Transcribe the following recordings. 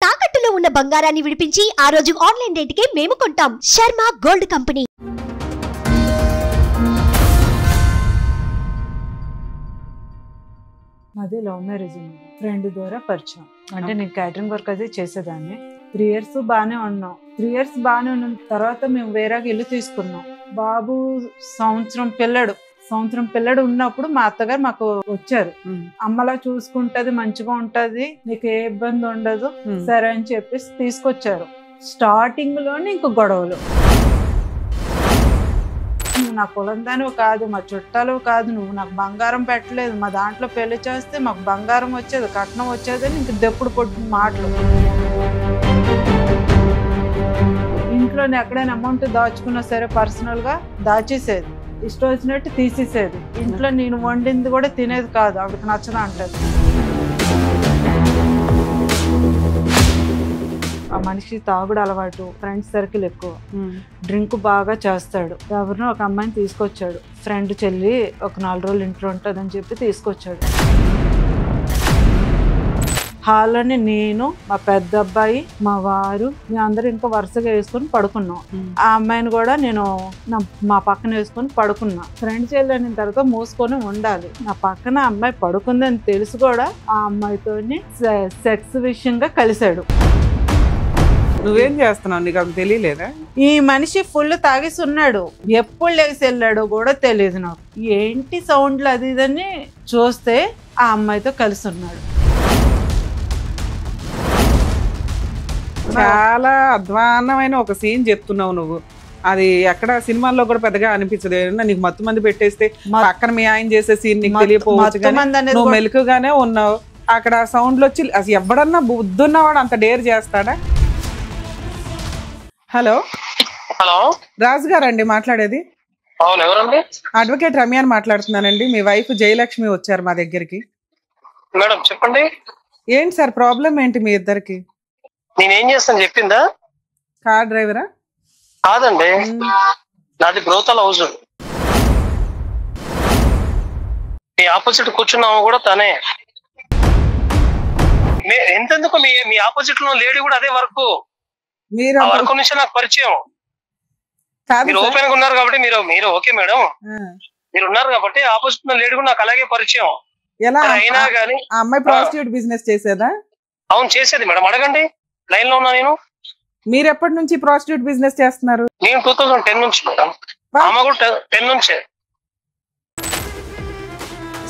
తాకట్టులో ఉన్న బంగారాన్ని విడిపించి ఆ రోజు ఆన్లైన్ రేటుకే మేము కొంటాం. Sharma gold company. మాది లవ్ మ్యారేజ్ ఫ్రెండ్ ద్వారా పరిచయం. అంటే నేను క్యాటరింగ్ వర్క్ అది చేసేదాన్ని. 3 years బాగానే ఉన్నాం. 3 years బాగానే ఉన్నాం. తర్వాత మేము వేరే ఇల్లు తీసుకున్నాం. బాబు సంవత్సరం పిల్లడు ఉన్నప్పుడు మా అత్తగారు మాకు వచ్చారు. అమ్మలా చూసుకుంటది, మంచిగా ఉంటది, నీకు ఏ ఇబ్బంది ఉండదు సరే అని చెప్పేసి తీసుకొచ్చారు. స్టార్టింగ్ లోనే ఇంక గొడవలు. నువ్వు నా కులందాను కాదు, మా చుట్టాలు కాదు, నువ్వు నాకు బంగారం పెట్టలేదు, మా దాంట్లో పెళ్లి చేస్తే మాకు బంగారం వచ్చేది, కట్నం వచ్చేది అని ఇంక దెప్పుడు పొట్టిన మాటలు. ఇంట్లో ఎక్కడైనా అమౌంట్ దాచుకున్నా సరే పర్సనల్ గా దాచేసేది, ఇష్టం వచ్చినట్టు తీసేసేది. ఇంట్లో నేను వండింది కూడా తినేది కాదు, ఆవిడకి నచ్చదా అంటది. ఆ మనిషి తాగుడు అలవాటు, ఫ్రెండ్స్ సర్కిల్ ఎక్కువ, డ్రింక్ బాగా చేస్తాడు. ఎవరినో ఒక అమ్మాయిని తీసుకొచ్చాడు, ఫ్రెండ్ చెల్లి ఒక 4 రోజులు ఇంట్లో ఉంటుందని చెప్పి తీసుకొచ్చాడు. హాల్లోని నేను, మా పెద్ద అబ్బాయి, మా వారు, మేమందరూ ఇంకా వరుసగా వేసుకొని పడుకున్నాం. ఆ అమ్మాయిని కూడా నేను మా పక్కన వేసుకొని పడుకున్నా. ఫ్రెండ్ చెల్లి అయిన తర్వాత మూసుకొని ఉండాలి. నా పక్కన అమ్మాయి పడుకుందని తెలుసు కూడా ఆ అమ్మాయితోని సెక్స్ విషయంగా కలిశాడు. నువ్వేం చేస్తున్నావు, నీకు అది తెలియలేదా? ఈ మనిషి ఫుల్ తాగేసి ఉన్నాడు, ఎప్పుడు లేచి వెళ్ళాడో కూడా తెలియదు నాకు. ఏంటి సౌండ్లు అది ఇదని చూస్తే ఆ అమ్మాయితో కలిసి ఉన్నాడు. చాలా అధ్వాన్నమైన ఒక సీన్ చెప్తున్నావు నువ్వు. అది ఎక్కడ సినిమాల్లో కూడా పెద్దగా అనిపించదు. నీకు మత్తు మంది పెట్టేస్తే పక్కన మీ ఆయన చేసే సీన్ నీకు తెలియపోవచ్చు, నువ్వు మెలకుగానే ఉన్నావు. అక్కడ సౌండ్లు వచ్చి అసలు ఎవడన్నా బుద్ధున్నవాడు అంత డేర్ చేస్తాడా? హలో హలో, రాజు గారు అండి మాట్లాడేది? అవును, ఎవరండి? అడ్వకేట్ రమ్యాని మాట్లాడుతున్నానండి. మీ వైఫ్ జయలక్ష్మి వచ్చారు మా దగ్గరికి. మేడం చెప్పండి. ఏంటి సార్ ప్రాబ్లం ఏంటి మీ ఇద్దరికి? నేనేం చేస్తాను చెప్పిందా? కార్ డ్రైవరా? కాదండి, నాది బ్రోతల్ హౌస్. మీ ఆపోజిట్ కూర్చున్నాము కూడా తనే. ఎంతెందుకు మీ ఆపోజిట్ లో లేడీ కూడా అదే వర్క్. మీరు వర్క్ నుంచి నాకు పరిచయం. మీరు ఓపెన్ గా ఉన్నారు కాబట్టి మీరు ఓకే మేడం, మీరు ఉన్నారు కాబట్టి ఆపోజిట్ లో లేడీ కూడా నాకు అలాగే పరిచయం. ఎలా అయినా కానీ ఆ అమ్మాయి ప్రాస్టిట్యూట్ బిజినెస్ చేసేదా? అవును చేసేది మేడం, అడగండి. లైన్ లో ఉన్నా నేను. మీరు ఎప్పటి నుంచి ప్రాస్టిట్యూట్ బిజినెస్ చేస్తున్నారు? నేను 2010 నుంచి మేడం, ఆమె కూడా 10 నుంచే.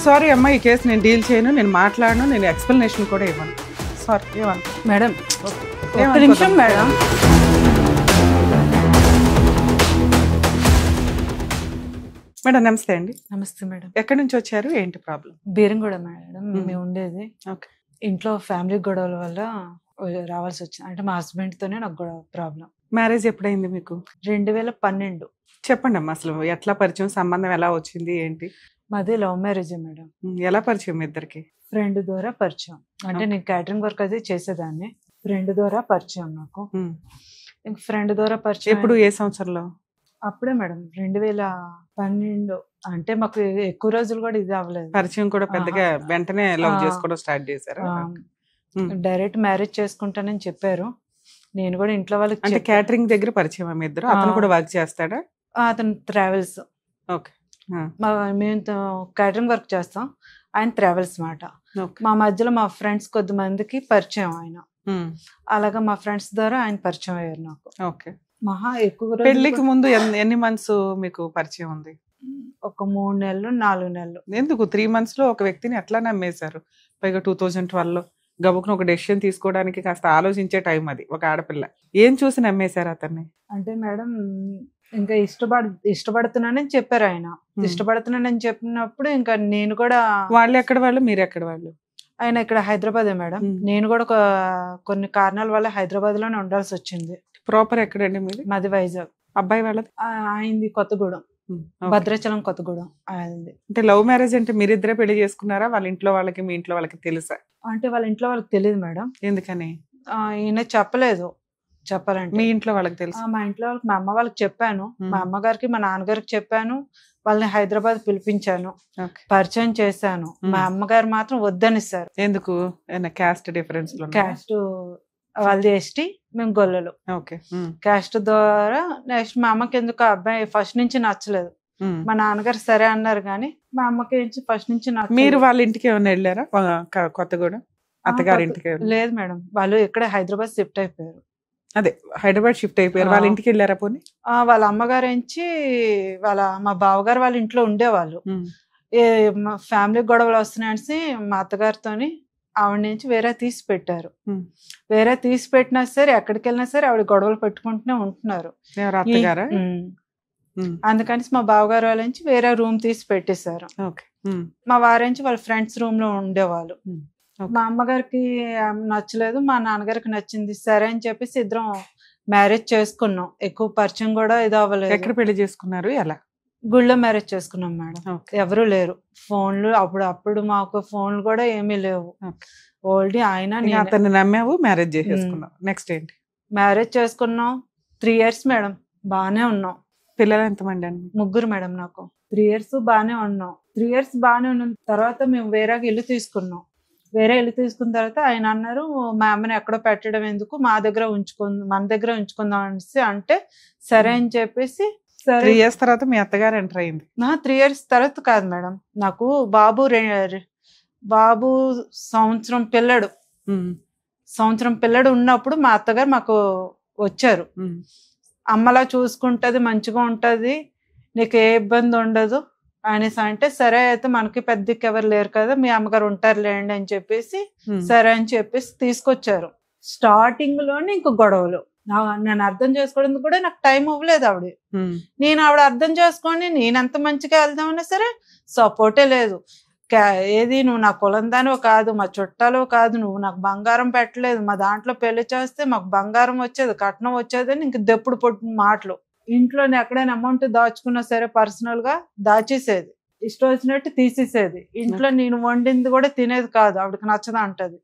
సారీ అమ్మా, ఈ కేసు నేను డీల్ చేయను, నేను మాట్లాడను, నేను ఎక్స్ప్లెనేషన్ కూడా ఇవ్వను. సారీ. ఏమన్నా మేడం ఒక్క నిమిషం మేడం. మేడం నమస్తే అండి. నమస్తే మేడం. ఎక్కడి నుంచి వచ్చారు, ఏంటి ప్రాబ్లం? బీరంగూడ మేడం మేము ఉండేది. ఇంట్లో ఫ్యామిలీ గొడవల వల్ల రావాల్సి వచ్చింది. అంటే మా హస్బెండ్ తోనే నాకు గొడవ ప్రాబ్లం. మ్యారేజ్ ఎప్పుడైంది మీకు? 2012. చెప్పండి అమ్మా, అసలు ఎట్లా పరిచయం, సంబంధం ఎలా వచ్చింది, ఏంటి? మాది లవ్ మ్యారేజ్ మేడం. ఎలా పరిచయం మీ ఇద్దరికి? ఫ్రెండ్ ద్వారా పరిచయం. అంటే నేను క్యాటరింగ్ వర్క్ అది చేసేదాన్ని. ఫ్రెండ్ ద్వారా పరిచయం నాకు. ఫ్రెండ్ ద్వారా పరిచయం. ఎప్పుడు, ఏ సంవత్సరంలో? అప్పుడే మేడం 2012. అంటే మాకు ఎక్కువ రోజులు కూడా ఇది అవ్వలేదు. పరిచయం కూడా పెద్దగా వెంటనే లవ్ చేసుకోవడం స్టార్ట్ చేశారు? డైరెక్ట్ మ్యారేజ్ చేసుకుంటానని చెప్పారు. నేను కూడా ఇంట్లో వాళ్ళకి. అంటే క్యాటరింగ్ దగ్గర పరిచయం మీ ఇద్దరు? అతను కూడా వర్క్ చేస్తాడా? అతను ట్రావెల్స్. ఓకే. మేము క్యాటరింగ్ వర్క్ చేస్తాం, ఆయన ట్రావెల్స్ మాట. మా మధ్యలో మా ఫ్రెండ్స్ కొద్దిమందికి పరిచయం ఆయన. అలాగా మా ఫ్రెండ్స్ ద్వారా ఆయన పరిచయం అయ్యారు నాకు. ఓకే. మహా ఎక్కువ పెళ్లికి ముందు ఎన్ని మంత్స్ మీకు పరిచయం ఉంది? ఒక 3 నెలలు 4 నెలలు. ఎందుకు 3 months లో ఒక వ్యక్తిని ఎట్లా నమ్మేశారు? పైగా 2012లో గబుకున ఒక డెసిషన్ తీసుకోవడానికి కాస్త ఆలోచించే టైం అది. ఒక ఆడపిల్ల ఏం చూసి నమ్మేశారు అతన్ని? అంటే మేడం ఇంకా ఇష్టపడుతున్నానని చెప్పారు ఆయన. ఇష్టపడుతున్నానని చెప్పినప్పుడు ఇంకా నేను కూడా. వాళ్ళు ఎక్కడ వాళ్ళు, మీరు ఎక్కడ వాళ్ళు? ఆయన ఇక్కడ హైదరాబాదే మేడం. నేను కూడా కొన్ని కారణాల వల్ల హైదరాబాద్ లోనే ఉండాల్సి వచ్చింది. ప్రాపర్ ఎక్కడండి మీది? మాది వైజాగ్. అబ్బాయి వాళ్ళది? ఆయనది కొత్తగూడెం, భద్రాచలం కొత్తగూడెం ఆయనది. అంటే లవ్ మ్యారేజ్ అంటే మీరిద్దరే పెళ్లి చేసుకున్నారా? వాళ్ళ ఇంట్లో వాళ్ళకి మీ ఇంట్లో వాళ్ళకి తెలుసా? అంటే వాళ్ళ ఇంట్లో వాళ్ళకి తెలియదు మేడం. ఎందుకని? ఈయన చెప్పలేదు. చెప్పాలంటే మీ ఇంట్లో వాళ్ళకి తెలుసు? మా ఇంట్లో వాళ్ళకి, మా అమ్మ వాళ్ళకి చెప్పాను. మా అమ్మగారికి మా నాన్నగారికి చెప్పాను. వాళ్ళని హైదరాబాద్ పిలిపించాను, పరిచయం చేశాను. మా అమ్మగారు మాత్రం వద్దనిస్తారు. ఎందుకు? Caste difference? క్యాస్ట్ వాళ్ళది ఎస్టీ, మేము గొల్లలు. ఓకే. క్యాస్ట్ ద్వారా నెక్స్ట్ మా అమ్మకి ఎందుకు ఆ అబ్బాయి ఫస్ట్ నుంచి నచ్చలేదు. మా నాన్నగారు సరే అన్నారు కానీ మా అమ్మకి ఫస్ట్ నుంచి నచ్చలేదు. మీరు వాళ్ళ ఇంటికి ఏమైనా వెళ్ళారా కొత్తగూడెం అత్తగారి ఇంటికి? లేదు మేడం, వాళ్ళు ఇక్కడ హైదరాబాద్ షిఫ్ట్ అయిపోయారు. అదే హైదరాబాద్ షిఫ్ట్ అయిపోయారు, వాళ్ళ ఇంటికి వెళ్ళారా పోనీ? వాళ్ళ అమ్మగారు మా బావగారు వాళ్ళ ఇంట్లో ఉండేవాళ్ళు. మా ఫ్యామిలీ గొడవలు వస్తున్నాయని మా అత్తగారితోని ఆవిడ నుంచి వేరే తీసి పెట్టారు. వేరే తీసి పెట్టినా సరే ఎక్కడికి వెళ్ళినా సరే ఆవిడ గొడవలు పెట్టుకుంటూనే ఉంటున్నారు. అందుకని మా బావగారు వాళ్ళ నుంచి వేరే రూమ్ తీసి పెట్టేశారు. మా వారించి వాళ్ళ ఫ్రెండ్స్ రూమ్ లో ఉండేవాళ్ళు. మా అమ్మగారికి నచ్చలేదు, మా నాన్నగారికి నచ్చింది. సరే అని చెప్పేసి ఇద్దరం మ్యారేజ్ చేసుకున్నాం. ఎక్కువ పరిచయం కూడా ఇది అవ్వలేదు. ఎక్కడ పెళ్లి చేసుకున్నారు? ఎలా? గుళ్ళో మ్యారేజ్ చేసుకున్నాం మేడం. ఎవరు లేరు. ఫోన్లు అప్పుడు మాకు ఫోన్లు కూడా ఏమీ లేవు. ఓల్డీ ఆయన అతన్ని నమ్మావు, మ్యారేజ్ చేసేసుకున్నావు. నెక్స్ట్ ఏంటి? మ్యారేజ్ చేసుకున్నాం 3 years మేడం, బాగానే ఉన్నాం. పిల్లలు ఎంతమంది అండి? 3 మేడం. నాకు 3 years బాగానే ఉన్నాం. 3 years బాగానే ఉన్న తర్వాత మేము వేరే ఇల్లు తీసుకున్నాం. వేరే ఇల్లు తీసుకున్న తర్వాత ఆయన అన్నారు, మా అమ్మని ఎక్కడో పెట్టడం ఎందుకు, మన దగ్గర ఉంచుకుందాం అనేసి అంటే సరే అని చెప్పేసి. 3 years తర్వాత మీ అత్తగారు ఎంటర్ అయింది? 3 years తర్వాత కాదు మేడం, నాకు బాబు సంవత్సరం పిల్లడు ఉన్నప్పుడు మా అత్తగారు మాకు వచ్చారు. అమ్మలా చూసుకుంటది, మంచిగా ఉంటది, నీకు ఏ ఇబ్బంది ఉండదు అనేసి అంటే సరే అయితే మనకి పెద్దకి ఎవరు లేరు కదా, మీ అమ్మగారు ఉంటారులేండి అని చెప్పేసి సరే అని చెప్పేసి తీసుకొచ్చారు. స్టార్టింగ్ లోనే ఇంకో గొడవలు. నేను అర్థం చేసుకోవడానికి కూడా నాకు టైం అవ్వలేదు. ఆవిడ అర్థం చేసుకొని నేనెంత మంచిగా వెళ్దామన్నా సరే సపోర్టే లేదు. ఏది నువ్వు నా కులం దానివో కాదు, మా చుట్టాలో కాదు, నువ్వు నాకు బంగారం పెట్టలేదు, మా దాంట్లో పెళ్లి చేస్తే మాకు బంగారం వచ్చేది, కట్నం వచ్చేది అని ఇంక దెప్పుడు పొట్టిన మాటలు. ఇంట్లో ఎక్కడైనా అమౌంట్ దాచుకున్నా సరే పర్సనల్ గా దాచేసేది, ఇష్టం వచ్చినట్టు తీసేసేది. ఇంట్లో నేను వండింది కూడా తినేది కాదు, ఆవిడకి నచ్చదా అంటది.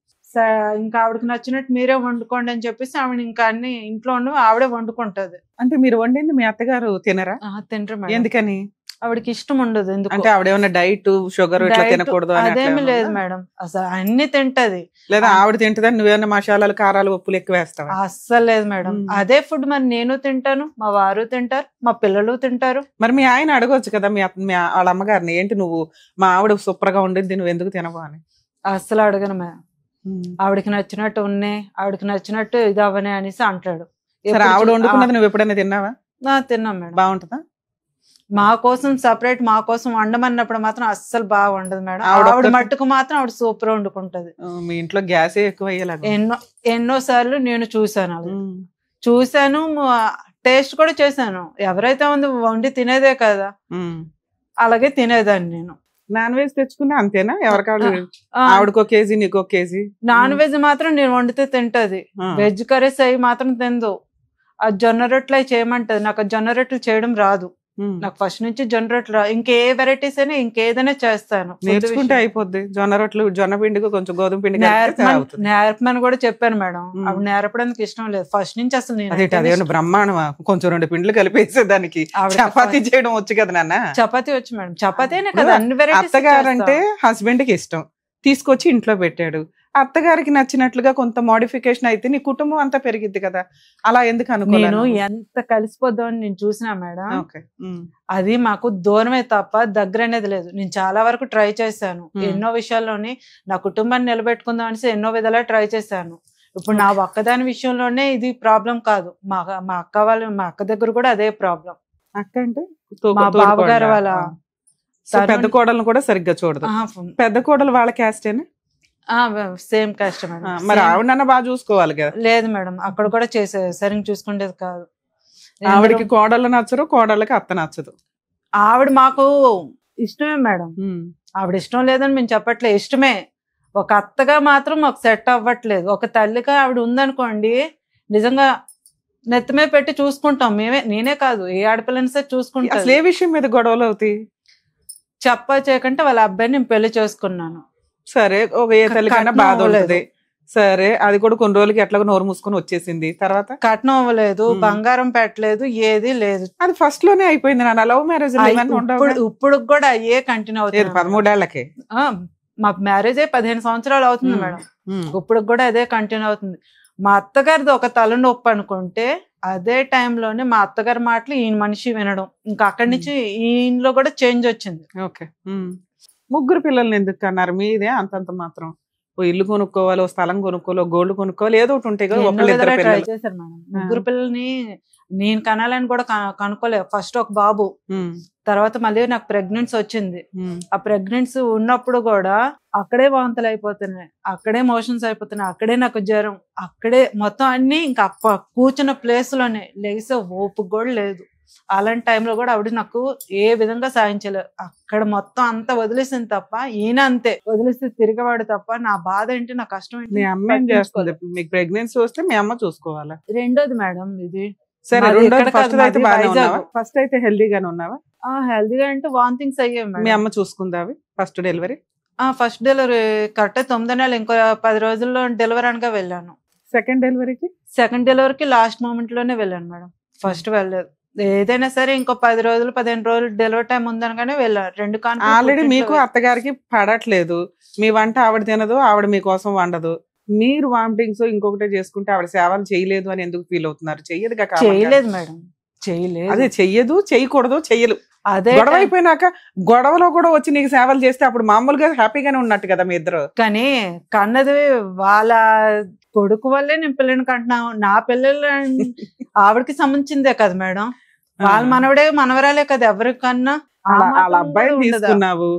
ఇంకా ఆవిడకి నచ్చినట్టు మీరే వండుకోండి అని చెప్పేసి ఆవిడ ఇంకా అన్ని ఇంట్లో ఆవిడే వండుకుంటది. అంటే మీరు వండింది మీ అత్తగారు తినరా? తినరు. ఎందుకని? ఆవిడకి ఇష్టం ఉండదు. ఎందుకు అంటే ఆవిడ ఏమన్నా డైట్ షుగర్ ఇట్లా తినకూడదు అదేమి లేదు మేడం, అసలు అన్ని తింటది. లేదా ఆవిడ తింటదని నువ్వేమన్నా మసాలాలు కారాలు ఉప్పులు ఎక్కువ వేస్తావా? అస్సలు లేదు మేడం, అదే ఫుడ్ మరి నేను తింటాను, మా వారు తింటారు, మా పిల్లలు తింటారు. మరి మీ ఆయన అడగొచ్చు కదా వాళ్ళ అమ్మగారిని, ఏంటి నువ్వు మా ఆవిడ సూపర్ గా ఉండింది నువ్వు ఎందుకు తినవా అని? అస్సలు అడగను మేడం. ఆవిడకి నచ్చినట్టు ఉన్నాయి, ఆవిడకి నచ్చినట్టు ఇది అవనే అనేసి అంటాడు. ఆవిడ వండుకున్నది నువ్వు ఎప్పుడైనా తిన్నావా? తిన్నాం మేడం. బాగుంటుందా? మా కోసం సపరేట్ మా కోసం వండమన్నప్పుడు మాత్రం అస్సలు బాగా వండదు మేడం. ఆవిడ మట్టుకు మాత్రం ఆవిడ సూపర్ వండుకుంటది. మీ ఇంట్లో గ్యాసే ఎక్కువ అయ్యేలాగా ఎన్నో సార్లు నేను చూసాను, టేస్ట్ కూడా చేశాను. ఎవరైతే వండి తినేదే కదా, అలాగే తినేదాన్ని నేను. నాన్ వెజ్ తెచ్చుకున్నా అంతేనా? ఎవరికాళ్ళు ఆవిడకో కేజీ నీకో కేజీ? నాన్ వెజ్ మాత్రం నేను వండితే తింటది, వెజ్ కర్రీస్ అవి మాత్రం తిందు. ఆ జొన్న రొట్టెలు అవి చేయమంటది, నాకు ఆ జొన్న రొట్టెలు చేయడం రాదు. నాకు ఫస్ట్ నుంచి జొన్న రొట్టెలు ఇంకే వెరైటీస్ అయినా ఇంకేదైనా చేస్తాను, నేర్చుకుంటే అయిపోద్ది. జొన్న రొట్టెలు జొన్న పిండికి కొంచెం గోధుమ పిండి నేర్పమని కూడా చెప్పాను మేడం. అవి నేర్పడానికి ఇష్టం లేదు ఫస్ట్ నుంచి. అసలు నేను బ్రహ్మాండమా కొంచెం 2 పిండ్లు కలిపేసే దానికి చపాతీ చేయడం వచ్చు కదా నాన్న? చపాతీ వచ్చు మేడం, చపాతీనే కదా అన్ని వెరైటీస్. అత్తగారంటే హస్బెండ్ కి ఇష్టం, తీసుకొచ్చి ఇంట్లో పెట్టాడు. అత్తగారికి నచ్చినట్లుగా కొంత మోడిఫికేషన్ అయితే నీ కుటుంబం అంతా పెరిగిద్ది కదా, అలా ఎందుకు అనుకోను? ఎంత కలిసిపోద్దామని నేను చూసినా మేడం, అది మాకు దూరమే తప్ప దగ్గర అనేది లేదు. నేను చాలా వరకు ట్రై చేశాను, ఎన్నో విషయాల్లోని నా కుటుంబాన్ని నిలబెట్టుకుందాం అనేసి ఎన్నో విధాలా ట్రై చేశాను. ఇప్పుడు నా ఒక్కదాని విషయంలోనే ఇది ప్రాబ్లం కాదు, మా అక్క దగ్గర కూడా అదే ప్రాబ్లం. అక్క అంటే మా బావగారు వాళ్ళ పెద్ద కోడలను కూడా సరిగ్గా చూడదు. పెద్ద కోడలు వాళ్ళ క్యాస్టేనా? Same cost madam. మరి ఆవిడన్నా బాగా చూసుకోవాలి కదా? లేదు మేడం, అక్కడ కూడా సరిగ్గా చూసుకునేది కాదు. ఆవిడకి కోడళ్ళు నచ్చరు, కోడళ్ళకి అత్త నచ్చదు. ఆవిడ మాకు ఇష్టమే మేడం, ఆవిడ ఇష్టం లేదని మేము చెప్పట్లేదు, ఇష్టమే. ఒక అత్తగా మాత్రం మాకు సెట్ అవ్వట్లేదు. ఒక తల్లిగా ఆవిడ ఉందనుకోండి, నిజంగా నెత్తమే పెట్టి చూసుకుంటాం నేనే కాదు ఏ ఆడపిల్లని సరే చూసుకుంటాం. అసలు ఏ విషయం మీద గొడవలు అవుతాయి? చేయకంటే వాళ్ళ అబ్బాయిని నేను పెళ్లి చేసుకున్నాను. సరే, ఒక ఏ తల్లికైనా బాధ ఉంటుంది. సరే, అది కూడా కొన్ని రోజులకి ఎట్లా నోరు మూసుకొని వచ్చేసింది. తర్వాత కట్నం అవ్వలేదు, బంగారం పెట్టలేదు, ఏది లేదు. అది ఫస్ట్ లోనే అయిపోయింది. నా లవ్ మ్యారేజ్ ఇప్పుడు కూడా అయ్యే కంటిన్యూ అవుతుంది. 13 ఏళ్లకే మా మ్యారేజ్ 15 సంవత్సరాలు అవుతుంది మేడం, ఇప్పుడు కూడా అదే కంటిన్యూ అవుతుంది. మా అత్తగారిది ఒక తలనొప్పి అనుకుంటే అదే టైంలోనే మా అత్తగారి మాటలు ఈయన మనిషి వినడం, ఇంకా అక్కడి నుంచి ఈయనలో కూడా చేంజ్ వచ్చింది. ఓకే. ముగ్గురు పిల్లల్ని ఎందుకు అన్నారు? మీదే అంతంత మాత్రం ఓ ఇల్లు కొనుక్కోవాలి, ఓ స్థలం కొనుక్కోవాలి, ఓ గోల్డ్ కొనుక్కోవాలి, ఏదో ఒకటి ఉంటాయి కదా. ట్రై చేశారు మేడం. ముగ్గురు పిల్లల్ని నేను కనాలని కూడా కనుక్కోలేదు. ఫస్ట్ ఒక బాబు, తర్వాత మళ్ళీ నాకు ప్రెగ్నెన్సీ వచ్చింది. ఆ ప్రెగ్నెన్సీ ఉన్నప్పుడు కూడా అక్కడే వాంతులు అయిపోతున్నాయి, అక్కడే మోషన్స్ అయిపోతున్నాయి, అక్కడే నాకు జ్వరం, అక్కడే మొత్తం అన్ని ఇంకా కూర్చున్న ప్లేస్ లోనే లేసే ఓపిక కూడా లేదు. అలాంటి టైంలో కూడా ఆవిడ నాకు ఏ విధంగా సాధించలేదు. అక్కడ మొత్తం అంతా వదిలేసింది తప్ప, ఈయన అంతే వదిలేసి తిరిగేవాడు తప్ప నా బాధ ఏంటి, నా కష్టం ఏంటి. మీ అమ్మ ఏం చేస్తుంది? మీకు ప్రెగ్నెన్సీ వస్తే మీ అమ్మ చూసుకోవాలా? రెండోది మేడం ఇది. సరే, ఫస్ట్ అయితే హెల్దీగానే ఉన్నావా? హెల్దీగా అంటే వాంతింగ్స్ అయ్యాయి. మీ అమ్మ చూసుకుందా first delivery? First delivery correct 9 నెలలు, ఇంకో 10 రోజుల్లో డెలివరీ అనగా వెళ్ళాను. సెకండ్ డెలివరీకి లాస్ట్ మూమెంట్ లోనే వెళ్ళాను మేడం. ఫస్ట్ వెళ్ళలేదు. ఏదైనా సరే ఇంకో 10 రోజులు 15 రోజులు డెలివరీ టైం ఉందనగానే వెళ్ళాను. 2 కాన్పులు. ఆల్రెడీ మీకు అత్తగారికి పడట్లేదు, మీ వంట ఆవిడ తినదు, ఆవిడ మీకోసం వండదు, మీరు వామిటింగ్స్ ఇంకొకటే చేసుకుంటే ఆవిడ సేవలు చేయలేదు అని ఎందుకు ఫీల్ అవుతున్నారు? చేయలేదు మేడం, చేయలేదు. అదే చెయ్యదు, చేయకూడదు, చెయ్యలు. అదే గొడవ అయిపోయినాక గొడవలో కూడా వచ్చి నీకు సేవలు చేస్తే అప్పుడు మామూలుగా హ్యాపీగానే ఉన్నట్టు కదా మీ ఇద్దరు. కానీ కన్నది వాళ్ళ కొడుకు వల్లే నేను పిల్లని కంటున్నాను. నా పిల్లలు ఆవిడకి సంబంధించిందే కదా మేడం. వాళ్ళ మనవడే మనవరాలే కదా ఎవరికన్నా. వాళ్ళ అబ్బాయిని తీసుకున్నావు,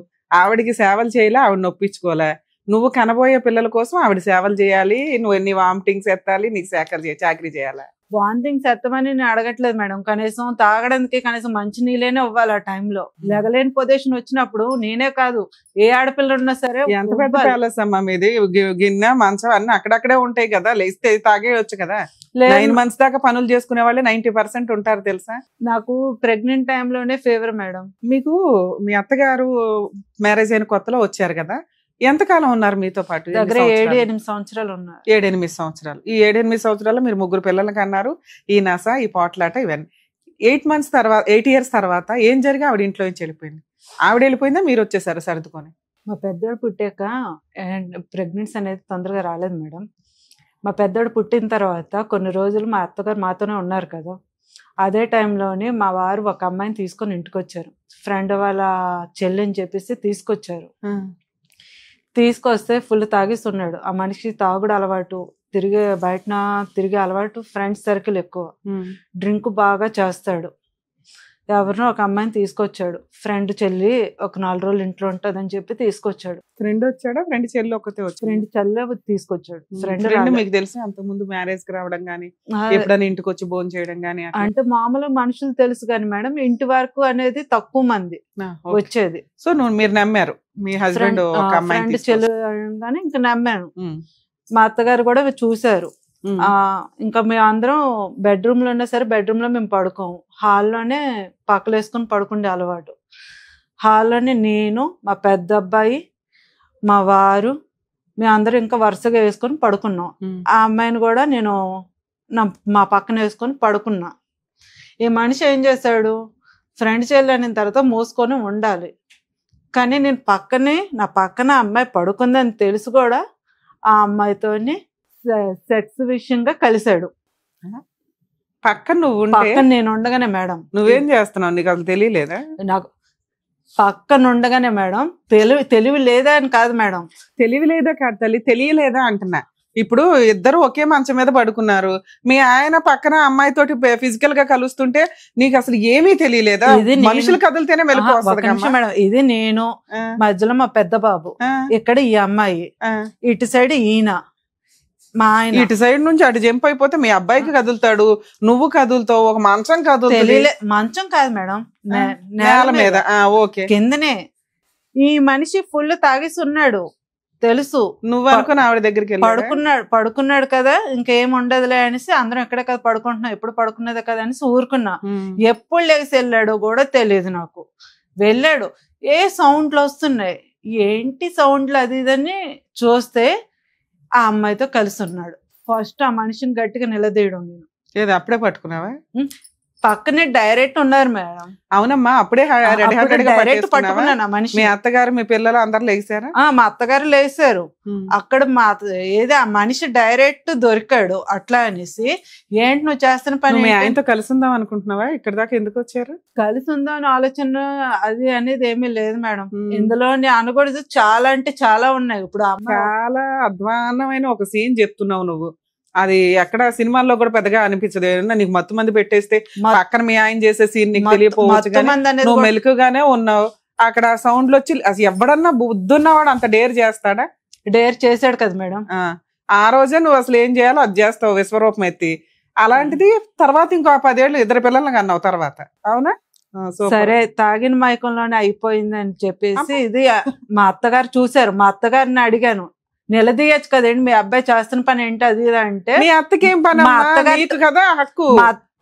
ఆవిడికి సేవలు చేయలే, ఆవిడ నొప్పించుకోలే. నువ్వు కనబోయే పిల్లల కోసం ఆవిడ సేవలు చేయాలి, నువ్వు ఎన్ని వామిటింగ్స్ ఎత్తాలి, నీకు చాకరీ చేయాలి. వామిటింగ్స్ ఎత్తమని నేను అడగట్లేదు మేడం. కనీసం తాగడానికి కనీసం మంచి నీళ్ళనే ఇవ్వాలి. ఆ టైంలో లెగలేని పొజిషన్ వచ్చినప్పుడు నేనే కాదు ఏ ఆడపిల్ల ఉన్నా సరే. ఎంత పెద్ద ప్యాలెస్ అమ్మా మీది, గిన్నె మంచం అన్ని అక్కడక్కడే ఉంటాయి కదా, లేస్తే తాగేయచ్చు కదా. 9 months దాకా పనులు చేసుకునే వాళ్ళే 90% ఉంటారు తెలుసా. నాకు ప్రెగ్నెంట్ టైంలోనే ఫీవర్ మేడం. మీకు మీ అత్తగారు మ్యారేజ్ అయిన కొత్తలో వచ్చారు కదా, ఎంతకాలం ఉన్నారు మీతో పాటు? 7-8 సంవత్సరాలు ఉన్నారు. 7-8 సంవత్సరాలు. ఈ 7-8 సంవత్సరాల్లో మీరు 3 పిల్లలకి అన్నారు. ఈ నస, ఈ పోట్లాట, ఇవన్నీ 8 years తర్వాత ఏం జరిగి ఆవిడ ఇంట్లో నుంచి వెళ్ళిపోయింది? ఆవిడ వెళ్ళిపోయిందా, మీరు వచ్చేసారు సర్దుకొని? మా పెద్దోడు పుట్టాక ప్రెగ్నెన్సీ అనేది తొందరగా రాలేదు మేడం. మా పెద్దోడు పుట్టిన తర్వాత కొన్ని రోజులు మా అత్తగారు మాతోనే ఉన్నారు కదా. అదే టైంలోనే మా వారు ఒక అమ్మాయిని తీసుకొని ఇంటికి వచ్చారు. ఫ్రెండ్ వాళ్ళ చెల్లి అని చెప్పేసి తీసుకొచ్చారు. తీసుకొస్తే ఫుల్ తాగిస్తున్నాడు. ఆ మనిషి తాగుడు అలవాటు, బయటన తిరిగే అలవాటు, ఫ్రెండ్స్ సర్కిల్ ఎక్కువ, డ్రింక్ బాగా చేస్తాడు. ఎవరినో ఒక అమ్మాయిని తీసుకొచ్చాడు. ఫ్రెండ్ చెల్లి ఒక 4 రోజులు ఇంట్లో ఉంటుందని చెప్పి తీసుకొచ్చాడు. ఫ్రెండ్ వచ్చాడా? ఫ్రెండ్ చెల్లి ఒకతే వచ్చాడు? ఫ్రెండ్ చెల్లి తీసుకొచ్చాడు. ఫ్రెండ్ మీకు తెలుసు అంత ముందు మ్యారేజ్ కి రావడం గానీ, ఎప్పుడైనా ఇంటికి వచ్చి భోజనం చేయడం గానీ? అంటే మామూలు మనుషులు తెలుసు కానీ మేడం, ఇంటి వరకు అనేది తక్కువ మంది వచ్చేది. సో మీరు నమ్మారు మీ హస్బెండ్ ఒక అమ్మాయి చెల్లి కానీ ఇంకా నమ్మాను. మా అత్తగారు కూడా చూసారు. ఇంకా మేము అందరం బెడ్రూమ్ లో ఉన్నా సరే బెడ్రూమ్ లో మేము పడుకోము, హాల్లోనే పక్కలు వేసుకుని పడుకుండే అలవాటు. హాల్లోనే నేను, మా పెద్ద అబ్బాయి, మా వారు, మేము అందరం ఇంకా వరుసగా వేసుకొని పడుకున్నాం. ఆ అమ్మాయిని కూడా నేను మా పక్కన వేసుకొని పడుకున్నా. ఈ మనిషి ఏం చేశాడు, ఫ్రెండ్ చెల్లి తర్వాత మూసుకొని ఉండాలి. కానీ నేను నా పక్కన అమ్మాయి పడుకుందని తెలుసు కూడా ఆ అమ్మాయితోని సెక్స్ విషయంగా కలిశాడు. పక్కన నేను ఉండగానే మేడం. నువ్వేం చేస్తున్నావు, నీకు అసలు తెలియలేదా? నాకు పక్కన ఉండగానే మేడం, తెలివి లేదా అని కాదు మేడం. తెలివి లేదా కాదు తల్లి, తెలియలేదా అంటున్నా. ఇప్పుడు ఇద్దరు ఒకే మంచం మీద పడుకున్నారు, మీ ఆయన పక్కన అమ్మాయితోటి ఫిజికల్ గా కలుస్తుంటే నీకు అసలు ఏమీ తెలియలేదా? మనుషులు కదిలితేనే వెళ్ళిపోతుంది మేడం. ఇది నేను, మధ్యలో మా పెద్ద బాబు, ఇక్కడ ఈ అమ్మాయి, ఇటు సైడ్ ఈయన, మా ఆయన. ఇటు సైడ్ నుంచి అటు జంప్ అయిపోతే మీ అబ్బాయికి కదులుతాడు, నువ్వు కదులుతావు, ఒక మంచం కదులుతుంది. మంచం కాదు మేడం, నేల మీద. ఓకే, కిందనే. ఈ మనిషి ఫుల్ తాగేసి ఉన్నాడు తెలుసు. నువ్వు అనుకుని ఆవిడ దగ్గరికి పడుకున్నాడు కదా, ఇంకేం ఉండదులే అనేసి అందరం ఎక్కడ కదా పడుకుంటున్నాం, ఎప్పుడు పడుకున్నదే కదా అనేసి ఊరుకున్నా. ఎప్పుడు లేచి వెళ్ళాడో కూడా తెలియదు నాకు. వెళ్ళాడు, ఏ సౌండ్లు వస్తున్నాయి, ఏంటి సౌండ్లు అది ఇదని చూస్తే ఆ అమ్మాయితో కలిసి ఉన్నాడు. ఫస్ట్ ఆ మనిషిని గట్టిగా నిలదీయడం. నేను ఏదో అప్పుడే పట్టుకున్నావా? పక్కనే డైరెక్ట్ ఉన్నారు మేడం. అవునమ్మా, అప్పుడే డైరెక్ట్ పట్టుకున్నాను ఆ మనిషి. మీ అత్తగారు మీ పిల్లలు అందరు లేచారా? మా అత్తగారు లేచారు. అక్కడ ఏదో ఆ మనిషి డైరెక్ట్ దొరికాడు అట్లా అనేసి. ఏంటి నువ్వు చేస్తున్న పని? మీ ఆయనతో కలిసి ఉందాం అనుకుంటున్నావా? ఇక్కడ దాకా ఎందుకు వచ్చారు? కలిసి ఉందాం అని ఆలోచన అది అనేది ఏమీ లేదు మేడం. ఇందులో అనకూడదు చాలా అంటే చాలా ఉన్నాయి. ఇప్పుడు చాలా అధ్వాన్నమైన ఒక సీన్ చెప్తున్నావు నువ్వు. అది ఎక్కడ సినిమాల్లో కూడా పెద్దగా అనిపించదు. ఏమన్నా నీకు మత్తు మంది పెట్టేస్తే పక్కన మీ ఆయన చేసే సీన్ నీకు తెలియపోవచ్చు, నువ్వు మెలకుగానే ఉన్నావు. అక్కడ సౌండ్లు వచ్చి అసలు ఎవడన్నా బుద్ధున్నవాడు అంత డేర్ చేస్తాడా? డేర్ చేశాడు కదా మేడం. ఆ రోజే నువ్వు అసలు ఏం చేయాలో అది చేస్తావు విశ్వరూపం ఎత్తి. అలాంటిది తర్వాత ఇంకో 10 ఏళ్ళు 2 పిల్లల్ని కన్నావు తర్వాత. అవునా? సరే, తాగిన మైకంలోనే అయిపోయిందని చెప్పేసి ఇది మా అత్తగారు చూసారు. మా అత్తగారిని అడిగాను, నిలదీయచ్చు కదండి మీ అబ్బాయి చేస్తున్న పని ఏంటి అది అంటే. మీ అత్తకేం పని? మా అత్తగారికి కదా హక్కు.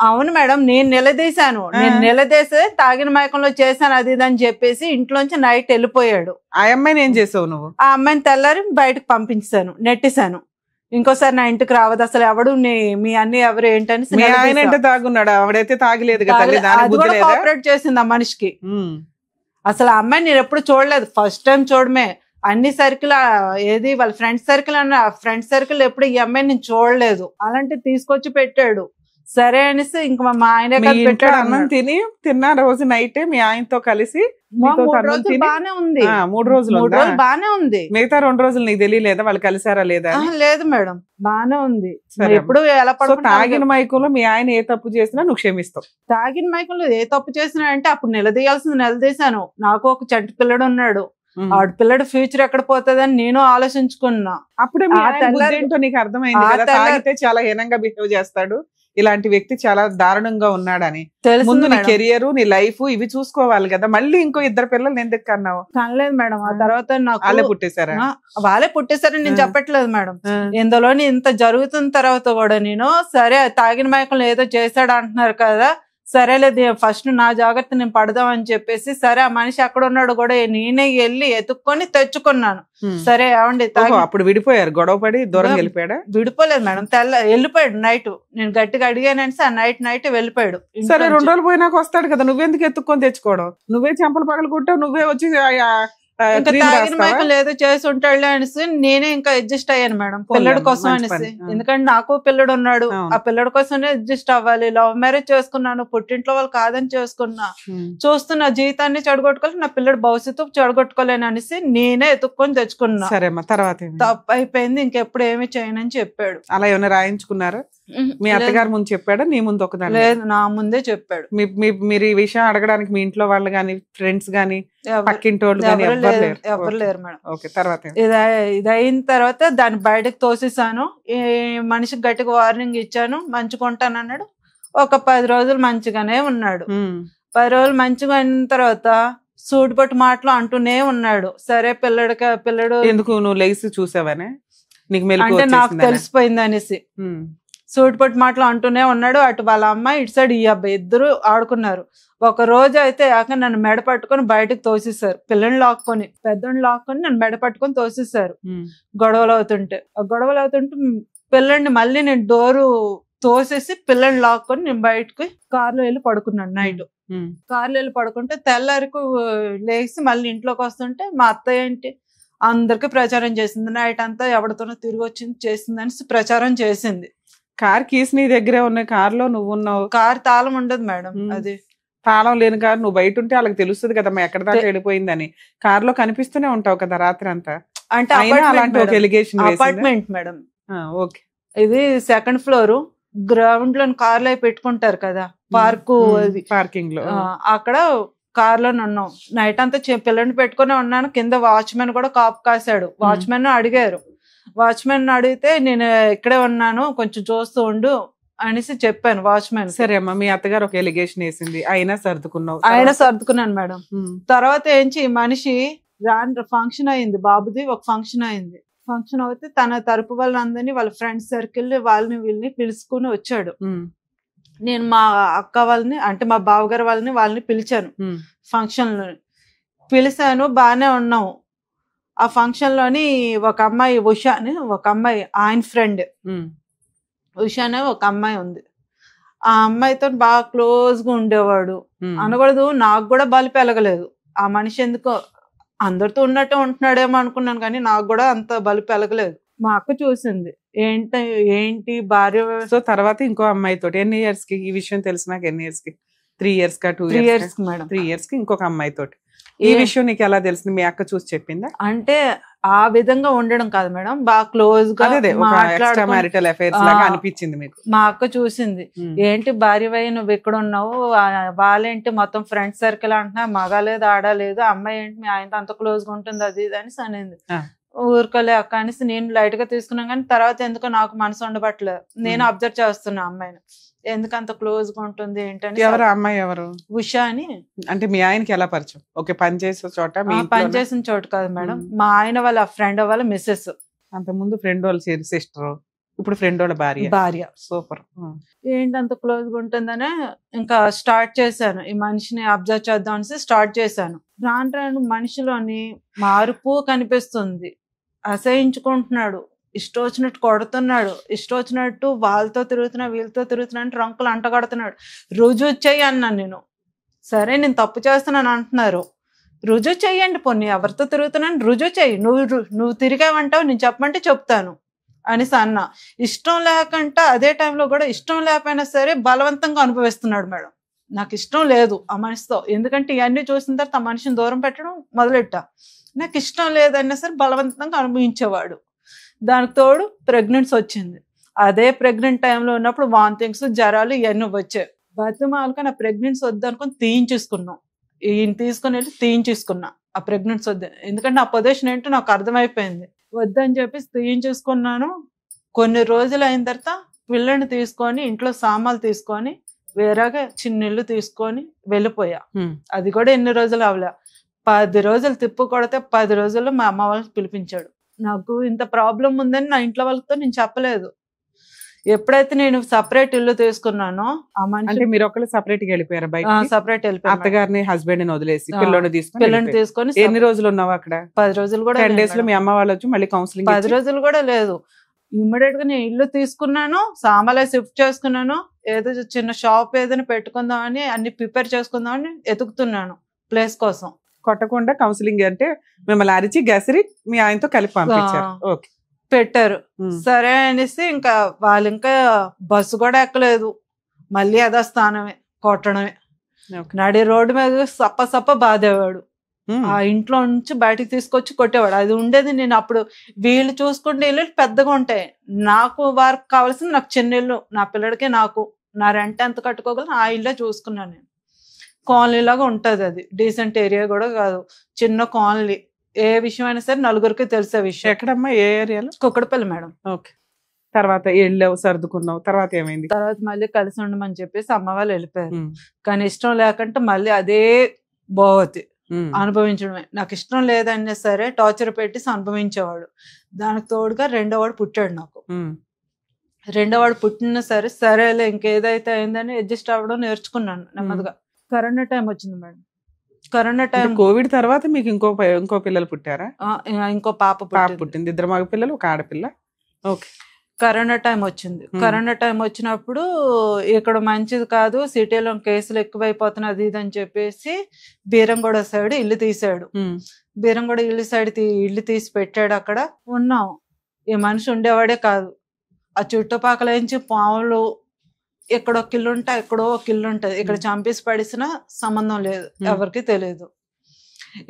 అవును మేడం, నేను నిలదీశాను. నేను నిలదీసే తాగిన మైకంలో చేశాను అది ఇది అని చెప్పేసి ఇంట్లోంచి నైట్ వెళ్ళిపోయాడు. ఆ అమ్మాయిని ఏం చేసావు నువ్వు? ఆ అమ్మాయిని తెల్లారి బయటకు పంపించాను, నెట్టేశాను. ఇంకోసారి నా ఇంటికి రావద్దు అసలు ఎవడు మీ అన్ని ఎవరు ఏంటని. ఆయన అంటే తాగున్నాడు, ఆవిడైతే తాగలేదు. కోఆపరేట్ చేసింది ఆ మనిషికి. అసలు ఆ అమ్మాయిని నేను ఎప్పుడు చూడలేదు, ఫస్ట్ టైం చూడమే. అన్ని సర్కిల్ ఏది వాళ్ళ ఫ్రెండ్ సర్కిల్ అన్న ఫ్రెండ్ సర్కిల్ ఎప్పుడు ఈ అమ్మాయిని నేను చూడలేదు. అలాంటి తీసుకొచ్చి పెట్టాడు. సరే అనేసి ఇంకా మా ఆయన పెట్టాడు. అన్నం తిన్న రోజు నైట్ మీ ఆయనతో కలిసి బానే ఉంది. 3 రోజులు బానే ఉంది. మిగతా 2 రోజులు నీకు తెలియలేదా వాళ్ళు కలిసారా లేదా? లేదు మేడం, బానే ఉంది. ఎప్పుడు ఎలా తాగిన మైకంలో మీ ఆయన ఏ తప్పు చేసినా నువ్వు క్షమిస్తావు? తాగిన మైకంలో ఏ తప్పు చేసినా అంటే అప్పుడు నిలదీయాల్సింది నిలదీశాను. నాకు ఒక చంటి పిల్లడు ఉన్నాడు. ఆడపిల్లడు ఫ్యూచర్ ఎక్కడ పోతుందని నేను ఆలోచించుకున్నా. అప్పుడే ఏంటో నీకు అర్థమైంది కదా, తాగితే చాలా హీనంగా బిహేవ్ చేస్తాడు, ఇలాంటి వ్యక్తి చాలా దారుణంగా ఉన్నాడని. ముందు నీ కెరియర్ నీ లైఫ్ ఇవి చూసుకోవాలి కదా. మళ్ళీ ఇంకో 2 పిల్లలు ఎందుకు కన్నావు? కనలేదు మేడం. ఆ తర్వాత వాళ్ళే పుట్టేశారా? వాళ్ళే పుట్టేశారని నేను చెప్పట్లేదు మేడం. ఇందులోని ఇంత జరుగుతున్న తర్వాత కూడా నేను సరే తాగిన మైకంలో ఏదో చేశాడు అంటున్నారు కదా, సరేలేదు ఫస్ట్ నా జాగ్రత్త నేను పడదాం అని చెప్పేసి సరే ఆ మనిషి అక్కడ ఉన్నాడు కూడా నేనే వెళ్ళి ఎత్తుక్కొని తెచ్చుకున్నాను. సరే ఏమండి అప్పుడు విడిపోయారు, గొడవ పడి దూరం వెళ్ళిపోయాడా? విడిపోలేదు మేడం, వెళ్ళిపోయాడు నైట్. నేను గట్టిగా అడిగానని ఆ నైట్ వెళ్ళిపోయాడు. సరే 2 రోజులు పోయినాక వస్తాడు కదా, నువ్వెందుకు ఎత్తుక్కొని తెచ్చుకోవడం? నువ్వే చెంపలు పగలు కొట్టావు, నువ్వే వచ్చి ఇంకా తాగిన మైకలు ఏదో చేసి ఉంటాడులే అనేసి నేనే ఇంకా అడ్జస్ట్ అయ్యాను మేడం పిల్లడి కోసం అనేసి. ఎందుకంటే నాకు పిల్లడు ఉన్నాడు, ఆ పిల్లడి కోసమే అడ్జస్ట్ అవ్వాలి. లవ్ మ్యారేజ్ చేసుకున్నాను, పుట్టింట్లో వాళ్ళు కాదని చేసుకున్నా. చూస్తున్నా జీవితాన్ని చెడగొట్టుకోవాలి, నా పిల్లడు భవిష్యత్తు చెడగొట్టుకోలేను అనేసి నేనే ఎత్తుక్కొని తెచ్చుకున్నా. సరే తర్వాత తప్పు అయిపోయింది, ఇంకెప్పుడు ఏమి చేయనని చెప్పాడు. అలా ఏమైనా రాయించుకున్నారా? మీ అత్తగారు ముందు చెప్పాడా, నీ ముందు ఒకదాని? లేదు, నా ముందే చెప్పాడు. మీరు ఈ విషయం అడగడానికి మీ ఇంట్లో వాళ్ళు గాని ఫ్రెండ్స్ గాని పక్కింటోళ్ళు ఎవరు లేరు మేడం. ఓకే, తర్వాత ఇది అయిన తర్వాత దాన్ని బయటకు తోసేసాను. ఈ మనిషికి గట్టిగా వార్నింగ్ ఇచ్చాను, మంచుకుంటాను అన్నాడు. ఒక 10 రోజులు మంచిగానే ఉన్నాడు. 10 రోజులు మంచిగా అయిన తర్వాత సూటిపట్టు మాటలు అంటూనే ఉన్నాడు. సరే పిల్లడు ఎందుకు నువ్వు లేచి చూసావనే అంటే నాకు తెలిసిపోయింది అనేసి సూటిపట్టు మాటలు అంటూనే ఉన్నాడు. అటు వాళ్ళ అమ్మాయి ఇటు సైడ్ ఈ అబ్బాయి ఇద్దరు ఆడుకున్నారు. ఒక రోజు అయితే నన్ను మెడ పట్టుకొని బయటకు తోసేసారు. పిల్లని లాక్కొని పెద్దోడిని లాక్కొని నన్ను మెడ పట్టుకొని తోసేసారు. గొడవలు అవుతుంటే పిల్లని మళ్ళీ నేను డోరు తోసేసి పిల్లని లాక్కొని నేను బయటకు కార్లో వెళ్ళి పడుకున్నాను. నైట్ కార్లో వెళ్ళి పడుకుంటే తెల్లారికి లేచి మళ్ళీ ఇంట్లోకి వస్తుంటే మా అత్తయ్య ఏంటి అందరికి ప్రచారం చేసింది. నైట్ అంతా ఎవరితోనో తిరిగి వచ్చింది చేసిందని ప్రచారం చేసింది. కార్ కీస్ నీ దగ్గరే ఉన్నాయి, కార్ లో నువ్వు ఉన్నావు. కార్ తాళం ఉండదు మేడం, అది తాళం లేని కారు నువ్వు బయట ఉంటే వాళ్ళకి తెలుస్తుంది కదా ఎక్కడ దాకా వెళ్ళిపోయిందని. కార్ లో కనిపిస్తూనే ఉంటావు కదా రాత్రి అంతా. అంటే అలాంటి ఒక ఎలిగేషన్ అపార్ట్మెంట్ మేడం. ఓకే, ఇది 2nd ఫ్లోర్ గ్రౌండ్ లో కార్లో పెట్టుకుంటారు కదా పార్కింగ్ లో, అక్కడ కార్ లో ఉన్నాం. నైట్ అంతా పిల్లని పెట్టుకునే ఉన్నాను. కింద వాచ్మెన్ కూడా కాపు కాసాడు. వాచ్మెన్ అడిగారు, వాచ్మెన్ అడిగితే నేను ఇక్కడే ఉన్నాను కొంచెం చూస్తూ ఉండు అనేసి చెప్పాను వాచ్మెన్. సరే అమ్మా, మీ అత్తగారు ఒక ఎలిగేషన్ వేసింది, అయినా సర్దుకున్నావు? అయినా సర్దుకున్నాను మేడం. తర్వాత ఏంచి మనిషి ఫంక్షన్ అయింది, బాబుది ఒక ఫంక్షన్ అయింది. ఫంక్షన్ అయితే తన తరపు వాళ్ళందరినీ వాళ్ళ ఫ్రెండ్స్ సర్కిల్ వాళ్ళని వీళ్ళని పిలుచుకుని వచ్చాడు. నేను మా అక్క వాళ్ళని అంటే మా బావగారు వాళ్ళని పిలిచాను. ఫంక్షన్ లో పిలిచాను, బాగానే ఉన్నాము. ఆ ఫంక్షన్ లోని ఒక అమ్మాయి ఉషా అని ఒక అమ్మాయి ఆయన ఫ్రెండ్ ఉషా అనే ఒక అమ్మాయి ఉంది. ఆ అమ్మాయితో బాగా క్లోజ్ గా ఉండేవాడు. అనకూడదు, నాకు కూడా బలి పెరగలేదు. ఆ మనిషి ఎందుకో అందరితో ఉన్నట్టే ఉంటున్నాడేమో అనుకున్నాను, కానీ నాకు కూడా అంత బలి పెరగలేదు. మా అక్క చూసింది, ఏంటి భార్య. సో తర్వాత ఇంకో అమ్మాయితో ఎన్ని ఇయర్స్ కి ఈ విషయం తెలిసినాక, ఎన్ని ఇయర్స్ కి? 3 years కా 2 years మేడం. 3 years కి ఇంకొక అమ్మాయితో ఈ విషయం నీకు ఎలా తెలిసింది? మీ అక్క చూసి చెప్పిందా? అంటే ఆ విధంగా ఉండడం కాదు మేడం, బాగా క్లోజ్ గా మ్యారిటల్ అఫైర్స్ లాగా అనిపించింది మీకు? మా అక్క చూసింది, ఏంటి భార్యవై నువ్వు ఇక్కడ ఉన్నావు, వాళ్ళేంటి మొత్తం ఫ్రెండ్ సర్కిల్ అంటున్నా, మగ లేదు ఆడ లేదు, అమ్మాయి ఏంటి మీ ఆయనతో అంత క్లోజ్ గా ఉంటుంది అది ఇది అని అనింది. ఊరుకోలే అక్క అనేసి నేను లైట్ గా తీసుకున్నాను, కానీ తర్వాత ఎందుకో నాకు మనసు ఉండబట్టలేదు. నేను అబ్జర్వ్ చేస్తున్నా అమ్మాయిని, ఎందుకు అంత క్లోజ్ గా ఉంటుంది ఏంటని. ఎవరు అమ్మాయి? ఎవరు? ఉషా అని. అంటే మీ ఆయనకి ఎలా పరిచయం? ఓకే, పని చేసే చోట? పని చేసిన చోట కాదు మేడం, మా ఆయన వాళ్ళ ఫ్రెండ్ వాళ్ళ మిస్సెస్. అంత ముందు ఫ్రెండ్ వాళ్ళ సిస్టర్, ఇప్పుడు ఫ్రెండ్ వాళ్ళ భార్య. సూపర్. ఏంటి అంత క్లోజ్ గా ఉంటుందనే ఇంకా స్టార్ట్ చేశాను, ఈ మనిషిని అబ్జర్వ్ చేద్దాం అనేసి స్టార్ట్ చేశాను. రాను రాను మనిషిలోని మార్పు కనిపిస్తుంది. అసహించుకుంటున్నాడు, ఇష్టం వచ్చినట్టు కొడుతున్నాడు, ఇష్టం వచ్చినట్టు వాళ్ళతో తిరుగుతున్నా వీళ్ళతో తిరుగుతున్నా అంటే రంకులు అంటగడుతున్నాడు. రుజువు చెయ్యి అన్నాను నేను. సరే నేను తప్పు చేస్తున్నాను అంటున్నారు, రుజువు చెయ్యండి, పొన్ని ఎవరితో తిరుగుతున్నాను రుజువు చెయ్యి, నువ్వు తిరిగావంటావు, నేను చెప్పమంటే చెప్తాను అనేసి అన్నా. ఇష్టం లేకంటే అదే టైంలో కూడా ఇష్టం లేకపోయినా సరే బలవంతంగా అనుభవిస్తున్నాడు మేడం. నాకు ఇష్టం లేదు ఆ మనిషితో, ఎందుకంటే ఇవన్నీ చూసిన తర్వాత ఆ మనిషిని దూరం పెట్టడం మొదలెట్టా. నాకు ఇష్టం లేదన్నా సరే బలవంతంగా అనుభవించేవాడు. దానికి తోడు ప్రెగ్నెన్సీ వచ్చింది. అదే ప్రెగ్నెంట్ టైంలో ఉన్నప్పుడు వాంతింగ్స్ జ్వరాలు ఇవన్నీ వచ్చాయి. బతిమాలక నా ప్రెగ్నెన్సీ వద్దనుకొని తీయించేసుకున్నాం. ఈయన తీసుకుని వెళ్ళి తీయించేసుకున్నా ఆ ప్రెగ్నెన్సీ వద్దు, ఎందుకంటే ఆ పొజిషన్ ఏంటో నాకు అర్థమైపోయింది. వద్దని చెప్పేసి తీయించేసుకున్నాను. కొన్ని రోజులు అయిన తర్వాత పిల్లని తీసుకొని ఇంట్లో సామాన్లు తీసుకొని వేరేగా చిన్న ఇల్లు తీసుకొని వెళ్ళిపోయా. అది కూడా ఎన్ని రోజులు అవలే, 10 రోజులు తిప్పు కొడితే 10 రోజుల్లో మా అమ్మ వాళ్ళని పిలిపించాడు. నాకు ఇంత ప్రాబ్లం ఉందని నా ఇంట్లో వాళ్ళతో నేను చెప్పలేదు. ఎప్పుడైతే నేను సపరేట్ ఇల్లు తీసుకున్నానో ఆ మనిషి, మీరు ఒకళ్ళు సపరేట్ గా వెళ్ళిపోయారు బయట? సపరేట్ వెళ్ళిపోయాను. అత్తగారిని హస్బెండ్ ని వదిలేసి పిల్లని తీసుకొని. ఎన్ని రోజులు ఉన్నావు అక్కడ? 10 రోజులు కూడా. 10 days లో మీ అమ్మ వాళ్ళు వచ్చి మళ్ళీ కౌన్సిలింగ్? 10 రోజులు కూడా లేదు. ఇమ్మీడియట్ గా నేను ఇల్లు తీసుకున్నాను, సామాన్లు షిఫ్ట్ చేసుకున్నాను, ఏదో చిన్న షాప్ ఏదైనా పెట్టుకుందామని అన్ని ప్రిపేర్ చేసుకుందామని ఎతుకుతున్నాను ప్లేస్ కోసం. కొట్టకుండా కౌన్సిలింగ్ అంటే మిమ్మల్ని అరిచి గసిరి మీ ఆయనతో కలిపి పంపించారు. ఓకే, పెట్టారు. సరే అనేసి ఇంకా వాళ్ళు ఇంకా బస్సు కూడా ఎక్కలేదు, మళ్ళీ అదే స్థానమే కొట్టడమే. నడి రోడ్డు మీద సప్ప బాధేవాడు. ఆ ఇంట్లో నుంచి బయటకు తీసుకొచ్చి కొట్టేవాడు. అది ఉండేది నేను అప్పుడు వీళ్ళు చూసుకుంటే ఇల్లు పెద్దగా ఉంటాయి, నాకు వారికి కావాల్సింది నాకు చిన్న ఇల్లు, నా పిల్లడికి నాకు నా రెంట్ ఎంత కట్టుకోగలను ఆ ఇల్లే చూసుకున్నాను నేను. కాలనీ లాగా ఉంటుంది, అది డీసెంట్ ఏరియా కూడా కాదు, చిన్న కాలనీ. ఏ విషయం అయినా సరే నలుగురికి తెలిసే విషయం. ఎక్కడమ్మా, ఏ ఏరియాలో? కుక్కడపల్లి మేడం. ఓకే, తర్వాత వెళ్ళావు, సర్దుకున్నావు, తర్వాత ఏమైంది? తర్వాత మళ్ళీ కలిసి ఉండమని చెప్పేసి అమ్మ వాళ్ళు వెళ్ళిపోయారు. కానీ ఇష్టం లేకంటే మళ్ళీ అదే భోవతి అనుభవించడమే. నాకు ఇష్టం లేదన్నా సరే టార్చర్ పెట్టేసి అనుభవించేవాడు. దానికి తోడుగా రెండోవాడు పుట్టాడు నాకు. రెండోవాడు పుట్టినా సరే సరేలే ఇంకేదైతే అయిందని అడ్జస్ట్ అవ్వడం నేర్చుకున్నాను నెమ్మదిగా. కరోనా టైం వచ్చింది మేడం. కరోనా టైం, కోవిడ్ తర్వాత మీకు ఇంకో పిల్లలు పుట్టారా? ఇంకో పాప పుట్టింది, 2 మగ పిల్లలు, 1 ఆడపిల్ల. ఓకే, కరోనా టైం వచ్చింది. కరోనా టైం వచ్చినప్పుడు ఇక్కడ మంచిది కాదు, సిటీలో కేసులు ఎక్కువైపోతున్నాయి అది ఇది అని చెప్పేసి బీరంగూడ సైడ్ ఇల్లు తీసాడు. బీరంగూడ ఇల్లు తీసి పెట్టాడు. అక్కడ ఉన్నాం. ఈ మనిషి ఉండేవాడే కాదు, ఆ చుట్టుపక్కల నుంచి పాములు ఎక్కడో కిల్లు ఉంటాయి, ఎక్కడో కిల్లు ఉంటది. ఇక్కడ చంపేసి పడిసిన సంబంధం లేదు, ఎవరికి తెలియదు.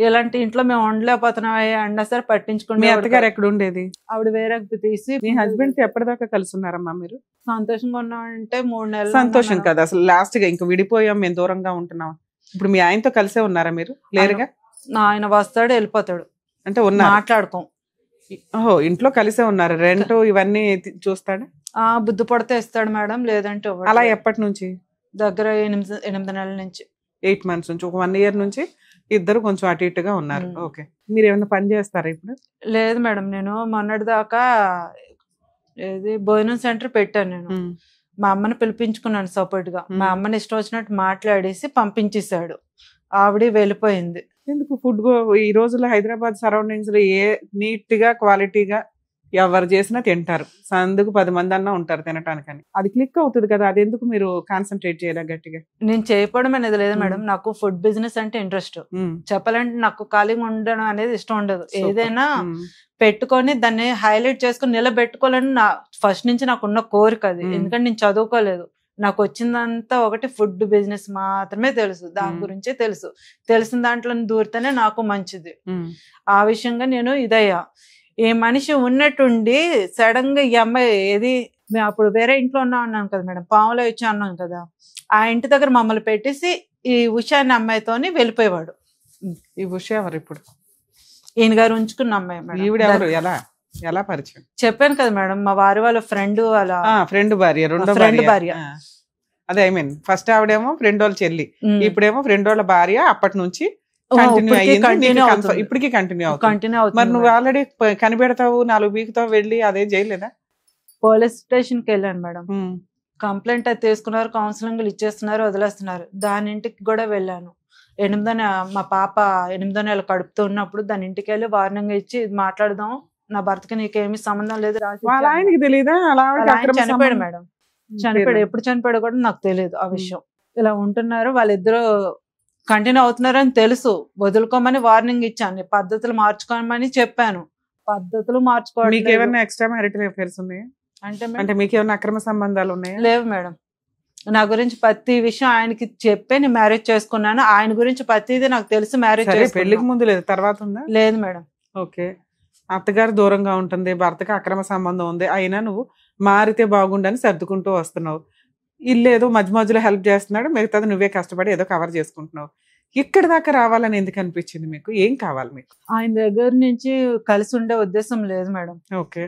ఇలాంటి ఇంట్లో మేము ఉండలేకపోతున్నాం అన్నా సరే పట్టించుకుంటే. మీ అత్తగారు ఎక్కడ ఉండేది? ఆవిడ వేరే తీసి. మీ హస్బెండ్ ఎప్పటిదాకా కలిసి ఉన్నారమ్మా మీరు? సంతోషంగా ఉన్నామంటే 3 నెలలు. సంతోషం కదా అసలు, లాస్ట్ గా ఇంకా విడిపోయాం, మేము దూరంగా ఉంటున్నాం. ఇప్పుడు మీ ఆయనతో కలిసే ఉన్నారా మీరు? లేరుగా. ఆయన వస్తాడు వెళ్ళిపోతాడు, అంటే ఉన్నా మాట్లాడుకోం. ఓహో, ఇంట్లో కలిసే ఉన్నారు. రెంట్ ఇవన్నీ చూస్తాడు? బుద్ధి పడితే ఇస్తాడు మేడం, లేదంటే. అలా ఎప్పటి నుంచి? దగ్గర 8 నెలల నుంచి. 8 months నుంచి, ఒక 1 year నుంచి ఇద్దరు కొంచెం అటు ఇటుగా ఉన్నారు. ఓకే, మీరు ఏమైనా పని చేస్తారా ఇప్పుడు? లేదు మేడం, నేను మొన్నటి దాకా భోజనం సెంటర్ పెట్టాను. నేను మా అమ్మని పిలిపించుకున్నాను సపోర్ట్ గా. మా అమ్మని ఇష్టం వచ్చినట్టు మాట్లాడేసి పంపించేశాడు. ఆవిడ వెళ్ళిపోయింది. ఎందుకు? ఫుడ్ ఈ రోజుల్లో హైదరాబాద్ సరౌండింగ్స్ లో ఏ నీట్ గా క్వాలిటీగా ఎవరు చేసినా తింటారు, సందుకు 10 మంది అన్నా ఉంటారు తినటానికని. అది క్లిక్ అవుతుంది కదా, అది ఎందుకు మీరు కాన్సన్ట్రేట్ చేయలే గట్టిగా? నేను చేయకపోవడం అనేది లేదు మేడం, నాకు ఫుడ్ బిజినెస్ అంటే ఇంట్రెస్ట్. చెప్పాలంటే నాకు ఖాళీగా ఉండడం అనేది ఇష్టం ఉండదు. ఏదైనా పెట్టుకొని దాన్ని హైలైట్ చేసుకొని నిలబెట్టుకోవాలని నా ఫస్ట్ నుంచి నాకున్న కోరిక అది. ఎందుకంటే నేను చదువుకోలేదు, నాకు వచ్చిందంతా ఒకటి ఫుడ్ బిజినెస్ మాత్రమే తెలుసు, దాని గురించే తెలుసు. తెలిసిన దాంట్లో దూరితేనే నాకు మంచిది. ఆ విషయంగా నేను ఇదయ్యా. ఏ మనిషి ఉన్నట్టుండి సడన్ గా ఈ అమ్మాయి ఏది అప్పుడు వేరే ఇంట్లో అన్నాను కదా మేడం, పాములో వచ్చి అన్నాను కదా, ఆ ఇంటి దగ్గర మమ్మల్ని పెట్టేసి ఈ ఉషా అనే అమ్మాయితోని వెళ్ళిపోయేవాడు. ఈ ఉషా ఎవరు ఇప్పుడు? ఈయన గారు ఉంచుకున్న అమ్మాయి మేడం. ఈవిడ ఎవరు? ఎలా పరిచయం? చెప్పాను కదా మేడం, మా వారి వాళ్ళ ఫ్రెండ్, వాళ్ళ ఫ్రెండ్ భార్య, రెండో ఫ్రెండ్ భార్య. అదే ఐ మీన్ ఫస్ట్ ఆవిడేమో ఫ్రెండ్ వాళ్ళ చెల్లి, ఇప్పుడేమో ఫ్రెండ్ వాళ్ళ భార్య. అప్పటి నుంచి ఇప్పటికీ కంటిన్యూ అవుతుంది. మరి నువ్వు ఆల్రెడీ కనిపెడతావు, 4 వీకుతావు, వెళ్ళి అదే చేయలేదా? పోలీస్ స్టేషన్ కి వెళ్ళాను మేడం, కంప్లైంట్ అది తీసుకున్నారు, కౌన్సిలింగ్ ఇచ్చేస్తున్నారు, వదిలేస్తున్నారు. దాని ఇంటికి కూడా వెళ్ళాను. 8వ మా పాప 8వ నెల కడుపుతూ ఉన్నప్పుడు దాని ఇంటికి వెళ్ళి వార్నింగ్ ఇచ్చి మాట్లాడదాం, నా భర్తకి నీకేమీ సంబంధం లేదు. ఆయనకి తెలియదా? చనిపోయాడు మేడం, చనిపోయాడు. ఎప్పుడు చనిపోయాడు కూడా నాకు తెలియదు ఆ విషయం. ఇలా ఉంటున్నారు వాళ్ళిద్దరూ, కంటిన్యూ అవుతున్నారు అని తెలుసు. వదులుకోమని వార్నింగ్ ఇచ్చాను, పద్ధతులు మార్చుకోమని చెప్పాను, పద్ధతులు మార్చుకోవడం. మీకు ఏమైనా ఎక్స్ట్రా మ్యారిటల్ అఫైర్స్ ఉన్నాయా? అంటే మీకు ఏమైనా అక్రమ సంబంధాలు ఉన్నాయా? లేవు మేడం. నా గురించి ప్రతి విషయం ఆయనకి చెప్పే నేను మ్యారేజ్ చేసుకున్నాను. ఆయన గురించి ప్రతిదీ నాకు తెలుసు. మ్యారేజ్ పెళ్లికి ముందు లేదు, తర్వాత ఉందా? లేదు మేడం. ఓకే. అత్తగారు దూరంగా ఉంటుంది, భర్తకి అక్రమ సంబంధం ఉంది, అయినా నువ్వు మారితే బాగుండని సర్దుకుంటూ వస్తున్నావు. ఇల్లు ఏదో మధ్య మధ్యలో హెల్ప్ చేస్తున్నాడు, మిగతాది నువ్వే కష్టపడి ఏదో కవర్ చేసుకుంటున్నావు. ఇక్కడి దాకా రావాలని ఎందుకు అనిపించింది మీకు? ఏం కావాలి మీకు? ఆయన దగ్గర నుంచి కలిసి ఉండే ఉద్దేశం లేదు మేడం. ఓకే.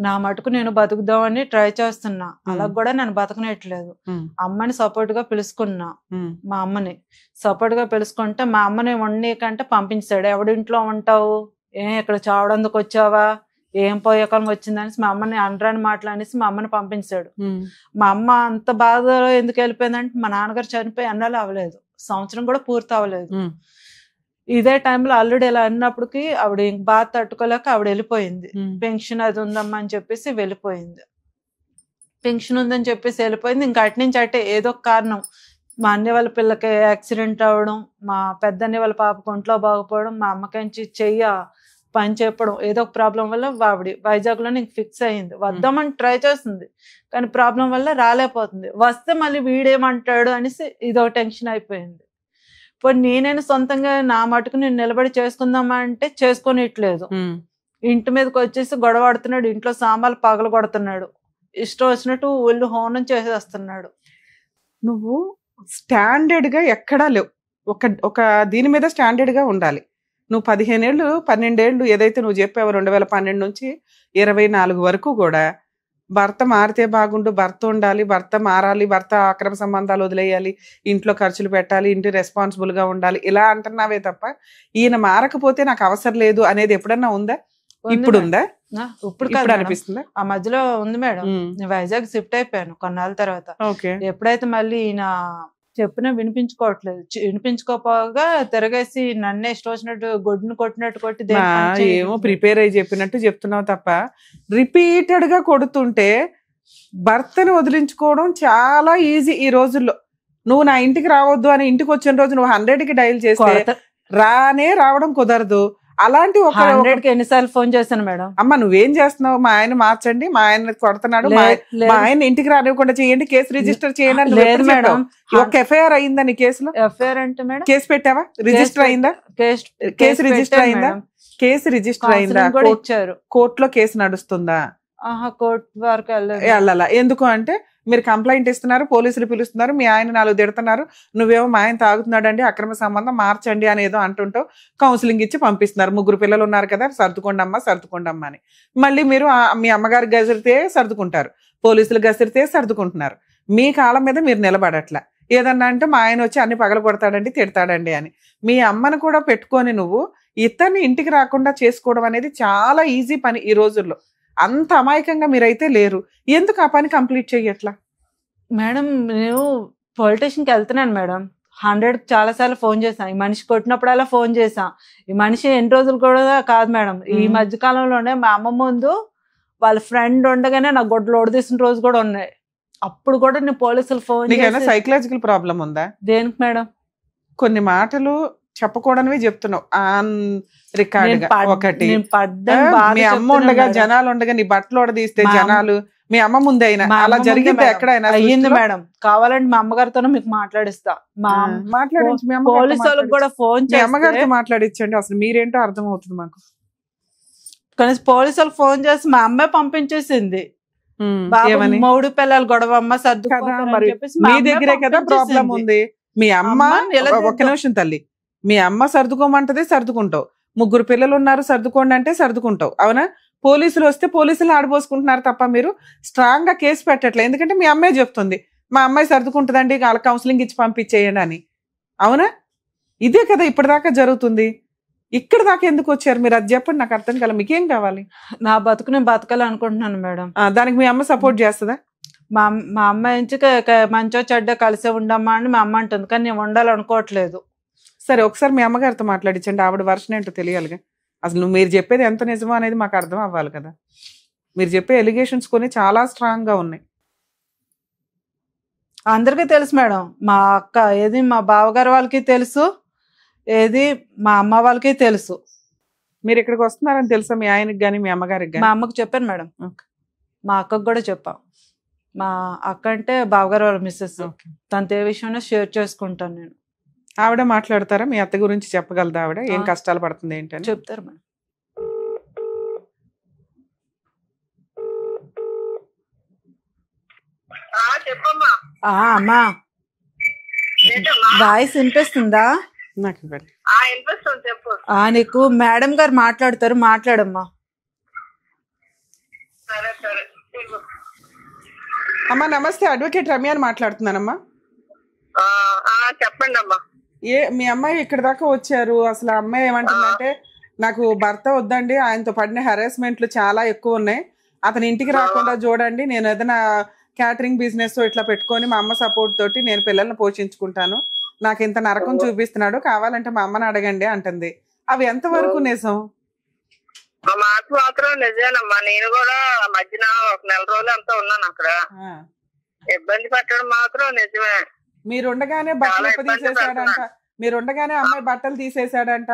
నా మటుకు నేను బతుకుదామని ట్రై చేస్తున్నా, అలా కూడా నన్ను బతకనట్లేదు. అమ్మని సపోర్ట్ గా పిలుచుకున్నా, మా అమ్మని సపోర్ట్ గా పిలుచుకుంటే మా అమ్మని వండేకంటే పంపించాడు. ఎవడింట్లో ఉంటావు, ఇక్కడ చావడందుకు వచ్చావా, ఏం పోయేకాలం వచ్చిందనేసి మా అమ్మని అనరాని మాట్లాడేసి మా అమ్మని పంపించాడు. మా అమ్మ అంత బాధలో ఎందుకు వెళ్ళిపోయిందంటే, మా నాన్నగారు చనిపోయి అన్నాళ్ళు అవ్వలేదు, సంవత్సరం కూడా పూర్తి అవ్వలేదు. ఇదే టైంలో అల్లుడు ఇలా అన్నప్పటికి ఆవిడ బాధ తట్టుకోలేక ఆవిడ వెళ్ళిపోయింది. పెన్షన్ అది ఉందమ్మా అని చెప్పేసి వెళ్ళిపోయింది. పెన్షన్ ఉందని చెప్పేసి వెళ్ళిపోయింది. ఇంకా అటు నుంచి అటే ఏదో కారణం, మా అన్నయ్య వాళ్ళ పిల్లకి యాక్సిడెంట్ అవ్వడం, మా పెద్దన్నయ్య వాళ్ళ పాపకు ఒంట్లో బాగుపోవడం, మా అమ్మకించి చెయ్య పని చెప్పడం, ఏదో ఒక ప్రాబ్లం వల్ల ఆవిడ వైజాగ్లో నీకు ఫిక్స్ అయ్యింది. వద్దామని ట్రై చేస్తుంది, కానీ ప్రాబ్లం వల్ల రాలేకపోతుంది. వస్తే మళ్ళీ వీడేమంటాడు అనేసి ఇదో టెన్షన్ అయిపోయింది. ఇప్పుడు నేనైనా సొంతంగా నా మటుకు నేను నిలబడి చేసుకుందామా అంటే చేసుకునేట్లేదు. ఇంటి మీదకి వచ్చేసి గొడవాడుతున్నాడు, ఇంట్లో సామాన్లు పగలు కొడుతున్నాడు, ఇష్టం వచ్చినట్టు ఒళ్ళు హోనం చేసేస్తున్నాడు. నువ్వు స్టాండర్డ్ గా ఎక్కడా లేవు, ఒక దీని మీద స్టాండర్డ్ గా ఉండాలి. నువ్వు 15 ఏళ్ళు 12 ఏళ్ళు ఏదైతే నువ్వు చెప్పావు, 2012 నుంచి 24 వరకు కూడా భర్త మారితే బాగుండు, భర్త ఉండాలి, భర్త మారాలి, భర్త అక్రమ సంబంధాలు వదిలేయాలి, ఇంట్లో ఖర్చులు పెట్టాలి, ఇంటి రెస్పాన్సిబుల్ గా ఉండాలి, ఇలా అంటున్నావే తప్ప ఈయన మారకపోతే నాకు అవసరం లేదు అనేది ఎప్పుడన్నా ఉందా? ఇప్పుడు ఉందా? ఇప్పుడు అనిపిస్తుందా? ఆ మధ్యలో ఉంది మేడం. నేను వైజాగ్ షిఫ్ట్ అయిపోయాను కొన్నాళ్ళ తర్వాత. ఎప్పుడైతే మళ్ళీ ఈయన చెప్పినా వినిపించుకోవట్లేదు, వినిపించుకోపోగా తిరగేసి నన్నే ఇష్టం వచ్చినట్టు గొడ్డును కొట్టినట్టు కొట్టి ఏమో ప్రిపేర్ అయ్యి చెప్పినట్టు చెప్తున్నావు తప్ప, రిపీటెడ్ గా కొడుతుంటే భర్తను వదిలించుకోవడం చాలా ఈజీ ఈ రోజుల్లో. నువ్వు నా ఇంటికి రావద్దు అని ఇంటికి వచ్చిన రోజు నువ్వు 100కి డైల్ చేస్తే రావడం కుదరదు. అలాంటి ఒక 100కి ఎన్నిసార్లు ఫోన్ చేశాను మేడం. అమ్మ నువ్వేం చేస్తున్నావు, మా ఆయన మార్చండి, మా ఆయన కొడుతున్నాడు, మా ఆయన ఇంటికి రానివ్వకుండా చేయండి, కేసు రిజిస్టర్ చేయండి. లేదు మేడం, ఒక ఎఫ్ఐఆర్ అయిందా నీ కేసులో? ఎఫ్ఐఆర్ అంటే మేడం కేసు పెట్టావా? రిజిస్టర్ అయిందా? కేసు రిజిస్టర్ అయిందా? కేసు రిజిస్టర్ అయిందా? కోర్టులో కేసు నడుస్తుందా? కోర్టు వరకు వెళ్ళాలా? ఎందుకు అంటే మీరు కంప్లైంట్ ఇస్తున్నారు, పోలీసులు పిలుస్తున్నారు, మీ ఆయన 4 తిడుతున్నారు, నువ్వేమో మా ఆయన తాగుతున్నాడు అండి, అక్రమ సంబంధం మార్చండి అని ఏదో అంటుంటావు, కౌన్సిలింగ్ ఇచ్చి పంపిస్తున్నారు. 3 పిల్లలు ఉన్నారు కదా, సర్దుకోండమ్మా అని. మళ్ళీ మీరు మీ అమ్మగారికి గసిరితే సర్దుకుంటారు, పోలీసులు గసిరితే సర్దుకుంటున్నారు. మీ కాళ్ళ మీద మీరు నిలబడట్లా. ఏదన్నా అంటే మా ఆయన వచ్చి అన్ని పగల కొడతాడండి, తిడతాడండి అని. మీ అమ్మను కూడా పెట్టుకొని నువ్వు ఇతన్ని ఇంటికి రాకుండా చేసుకోవడం అనేది చాలా ఈజీ పని ఈ రోజుల్లో. అంత అమాయకంగా మీరైతే లేరు. ఎందుకు ఆ పని కంప్లీట్ చెయ్యట్లా మేడం? నేను పొలిటీషియన్కి వెళ్తున్నాను మేడం, 100కి చాలా సార్లు ఫోన్ చేశాను. ఈ మనిషి కొట్టినప్పుడల్లా ఫోన్ చేశాను. ఈ మనిషి ఎన్ని రోజులు కూడా కాదు మేడం, ఈ మధ్య కాలంలోనే మా అమ్మ ముందు వాళ్ళ ఫ్రెండ్ ఉండగానే నాకు గొడ్లు ఓడదీసిన రోజు కూడా ఉన్నాయి. అప్పుడు కూడా నేను పోలీసులు ఫోన్ నీకైనా సైకలాజికల్ ప్రాబ్లం ఉందా? దేనికి మేడం? కొన్ని మాటలు చెప్పకూడనివి చెప్తున్నావు ఆన్ రికార్డ్ గా. ఒకటి మీ అమ్మ ఉండగా జనాలు ఉండగా నీ బట్టలు ఓడదీస్తే జనాలు మీ అమ్మ ముందే అయినా అలా జరిగింది ఎక్కడైనా? అయ్యింది మేడం. కావాలంటే మా అమ్మగారితోనే మీకు మాట్లాడిస్తా. మాట్లాడించి మీ పోలీసు వాళ్ళకి కూడా ఫోన్ చేసి అమ్మగారితో మాట్లాడించండి. అసలు మీరేంటో అర్థం అవుతుంది మాకు. కానీ పోలీసు వాళ్ళకి ఫోన్ చేసి మా అమ్మాయి పంపించేసింది. మూడు పిల్లలు గొడవ అమ్మ సర్దు మీ దగ్గరే కదా ప్రాబ్లం ఉంది. మీ అమ్మ ఒక్క నిమిషం తల్లి, మీ అమ్మ సర్దుకోమంటదే సర్దుకుంటావు. 3 పిల్లలు ఉన్నారు సర్దుకోండి అంటే సర్దుకుంటావు, అవునా? పోలీసులు వస్తే పోలీసులు ఆడిపోసుకుంటున్నారు తప్ప మీరు స్ట్రాంగ్ గా కేసు పెట్టట్లేదు. ఎందుకంటే మీ అమ్మాయి చెప్తుంది మా అమ్మాయి సర్దుకుంటుందండి, వాళ్ళ కౌన్సిలింగ్ ఇచ్చి పంపించేయండి అని, అవునా? ఇదే కదా ఇప్పటిదాకా జరుగుతుంది. ఇక్కడ దాకా ఎందుకు వచ్చారు మీరు? అది చెప్పండి, నాకు అర్థం కాలే. మీకేం కావాలి? నా బతుకు నేను బతకాలనుకుంటున్నాను మేడం. దానికి మీ అమ్మ సపోర్ట్ చేస్తుందా? మా అమ్మ నుంచి మంచో చెడ్డ కలిసే ఉండమ్మా అని మా అమ్మ అంటుంది, కానీ నేను ఉండాలనుకోవట్లేదు. సరే ఒకసారి మీ అమ్మగారితో మాట్లాడించండి, ఆవిడ వర్షన్ ఏంటో తెలియాలిగా. అసలు మీరు చెప్పేది ఎంత నిజమో అనేది మాకు అర్థం అవ్వాలి కదా. మీరు చెప్పే ఎలిగేషన్స్ కొన్ని చాలా స్ట్రాంగ్ గా ఉన్నాయి. అందరికీ తెలుసు మేడం. మా అక్క ఏది మా బావగారు వాళ్ళకి తెలుసు, ఏది మా అమ్మ వాళ్ళకి తెలుసు. మీరు ఇక్కడికి వస్తున్నారని తెలుసా మీ ఆయనకి కానీ మీ అమ్మగారికి కానీ? మా అమ్మకు చెప్పాను మేడం, మా అక్కకు కూడా చెప్పా. మా అక్క అంటే బావగారు వాళ్ళ మిస్సెస్. తనతో ఏ విషయంలో షేర్ చేసుకుంటాను నేను. ఆవిడ మాట్లాడతారా? మీ అత్త గురించి చెప్పగలదా ఆవిడ? ఏం కష్టాలు పడుతుంది ఏంటని చెప్తారు మేడం. అమ్మా వాయిస్ వినిపిస్తుందా? నాకు నీకు మేడం గారు మాట్లాడతారు, మాట్లాడమ్మా. అమ్మా నమస్తే, అడ్వకేట్ రమ్య అని మాట్లాడుతున్నానమ్మా. చెప్పండి అమ్మా. మీ అమ్మాయి ఇక్కడ దాకా వచ్చారు. అసలు ఆ అమ్మాయి ఏమంటుందంటే నాకు భర్త వద్దండి, ఆయనతో పడిన హెరాస్మెంట్లు చాలా ఎక్కువ ఉన్నాయి, అతని ఇంటికి రాకుండా చూడండి, నేను ఏదైనా క్యాటరింగ్ బిజినెస్ ఇట్లా పెట్టుకొని మా అమ్మ సపోర్ట్ తోటి నేను పిల్లల్ని పోషించుకుంటాను, నాకు ఇంత నరకం చూపిస్తున్నాడు, కావాలంటే మా అమ్మని అడగండి అంటుంది. అవి ఎంతవరకు నిజం? మాట మాత్రం నిజమేనమ్మా. నేను కూడా మధ్యన ఒక నెల రోజులు అంతా ఉన్నాను అక్కడ. ఇబ్బంది పెట్టడం మాత్రం నిజమే. మీరుండగానే బట్టలు తీసేసాడంట, మీరుండగానే అమ్మాయి బట్టలు తీసేసాడంట.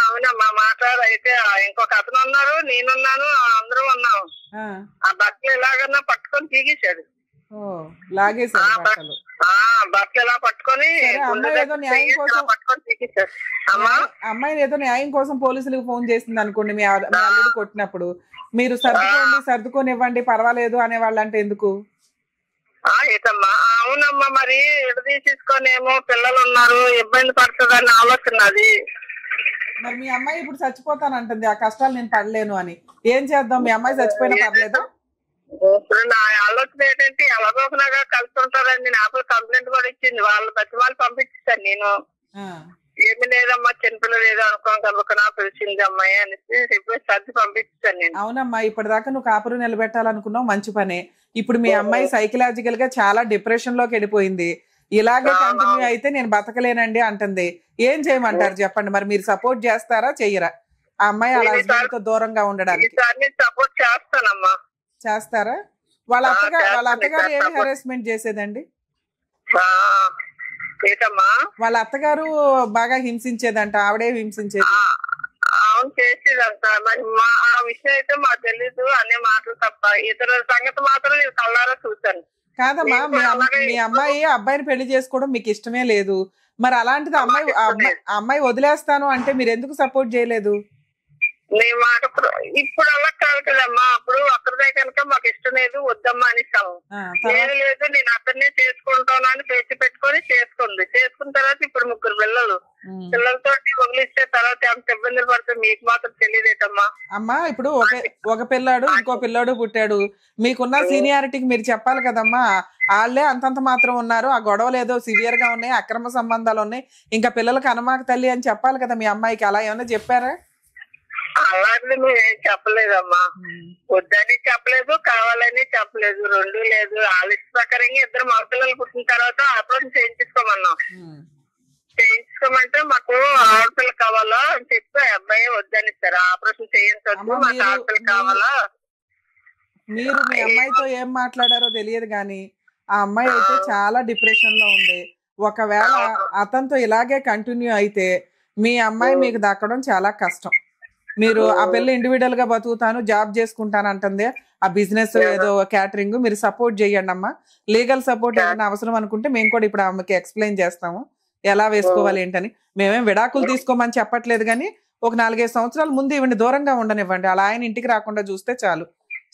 అవునమ్మా మాట్లాడు. అయితే ఇంకొక అతను ఉన్నారు, నేనున్నాను, అందరూ ఉన్నాం. ఆ బట్టలు ఎలాగన్నా పట్టుకొని తీగేశాడు. లాగేసాడు బట్టలు ఎలా పట్టుకొని తీగేశాడు. అమ్మాయిని ఏదో న్యాయం కోసం పోలీసులకు ఫోన్ చేసింది అనుకోండి, మీ అల్లుడు కొట్టినప్పుడు మీరు సర్దుకొని ఇవ్వండి పర్వాలేదు అనేవాళ్ళు అంటే ఎందుకు? ఏటమ్మా అవునమ్మా, మరి తీసేసుకొనేమో పిల్లలు ఉన్నారు, ఇబ్బంది పడుతుందని ఆలోచన అది. మరి మీ అమ్మాయి ఇప్పుడు చచ్చిపోతానంటుంది, ఆ కష్టాలు నేను పడలేను అని. ఏం చేద్దాం? మీ అమ్మాయి చచ్చిపోయినా పర్లేదు. ఇప్పుడు నా ఆలోచన ఏంటంటే ఎలాగోకలాగా కలిసి ఉంటారండి. నాకు కంప్లైంట్ కూడా ఇచ్చింది, వాళ్ళు బతిమాలు పంపించాను నేను. ఏమి లేదమ్మా, చిన్నపిల్లలు ఏదో అనుకోకుండా పిలిచింది అమ్మాయి అనేసి చెప్పి సర్ది పంపించాను నేను. అవునమ్మా, ఇప్పటిదాకా నువ్వు కాపురం నిలబెట్టాలనుకున్నావు, మంచి పనే. ఇప్పుడు మీ అమ్మాయి సైకలాజికల్ గా చాలా డిప్రెషన్ లోకి వెళ్ళిపోయింది. ఇలాగే కంటిన్యూ అయితే నేను బతకలేనండి అంటుంది. ఏం చేయమంటారు చెప్పండి? మరి మీరు సపోర్ట్ చేస్తారా చెయ్యరా ఆ అమ్మాయి అలా హస్బెండ్ తో దూరంగా ఉండడానికి? సపోర్ట్ చేస్తానమ్మా. చేస్తారా? వాళ్ళ అత్తగారు ఏమి హెరాస్మెంట్ చేసేదండి? వాళ్ళ అత్తగారు బాగా హింసించేదంట, ఆవిడే హింసించేది. అవును చేసేదంట. మరి ఆ విషయం అయితే మాకు తెలీదు, అనే మాటలు తప్ప ఇతర సంగతి మాత్రం నేను కళ్ళారా చూశాను. కాదమ్మా, మీ అమ్మాయి అబ్బాయిని పెళ్లి చేసుకోవడం మీకు ఇష్టమే లేదు, మరి అలాంటిది అమ్మాయి వదిలేస్తాను అంటే మీరు ఎందుకు సపోర్ట్ చేయలేదు? ఇప్పుడు అలా కాదు కదమ్మా, అప్పుడు అక్కడే కనుక మాకు ఇష్టం లేదు, వద్దమ్మా అనేసాము. లేదు లేదు నేను అతన్నే చేసుకుంటాను అని పేచి పెట్టుకొని చేసుకున్న తర్వాత ఇప్పుడు 3 పిల్లలు, పిల్లలతో వదిలిస్తే తర్వాత ఎంత ఇబ్బందులు పడుతుంది మీకు మాత్రం తెలియదేటమ్మా. అమ్మా ఇప్పుడు ఒక పిల్లాడు ఇంకో పిల్లాడు పుట్టాడు, మీకున్న సీనియారిటీకి మీరు చెప్పాలి కదమ్మా. వాళ్ళే అంతంత మాత్రం ఉన్నారు, ఆ గొడవలు ఏదో సివియర్ గా ఉన్నాయి, అక్రమ సంబంధాలు ఉన్నాయి, ఇంకా పిల్లలకు అనుమాక తల్లి అని చెప్పాలి కదా మీ అమ్మాయికి. అలా ఏమన్నా చెప్పారా? అలాంటిది నువ్వేం చెప్పలేదమ్మా, వద్దని చెప్పలేదు, కావాలని చెప్పలేదు, 2 లేదు. వాళ్ళ ఇష్ట ప్రకారంగా 2 మగపిల్లలు పుట్టిన తర్వాత ఆపరేషన్ చేయించుకోమన్నాం. చేయించుకోమంటే మాకు ఆడపిల్ల కావాలా అని చెప్పి అబ్బాయి వద్దని ఇస్తారు. ఆపరేషన్ చేయించొద్దు, మాకు ఆడపిల్ల కావాలా. మీరు మీ అమ్మాయితో ఏం మాట్లాడారో తెలియదు కానీ ఆ అమ్మాయి అయితే చాలా డిప్రెషన్ లో ఉంది. ఒకవేళ అతనితో ఇలాగే కంటిన్యూ అయితే మీ అమ్మాయి మీకు దక్కడం చాలా కష్టం. మీరు ఆ పిల్ల ఇండివిడువల్ గా బతుకుతాను జాబ్ చేసుకుంటాను అంటుంది, ఆ బిజినెస్ ఏదో క్యాటరింగ్, మీరు సపోర్ట్ చేయండి అమ్మా. లీగల్ సపోర్ట్ ఏదైనా అవసరం అనుకుంటే మేము కూడా ఇప్పుడు ఆమెకి ఎక్స్ప్లెయిన్ చేస్తాము ఎలా వేసుకోవాలి ఏంటని. మేమేం విడాకులు తీసుకోమని చెప్పట్లేదు కానీ ఒక 4-5 సంవత్సరాల ముందు ఇవన్నీ దూరంగా ఉండనివ్వండి. అలా ఆయన ఇంటికి రాకుండా చూస్తే చాలు.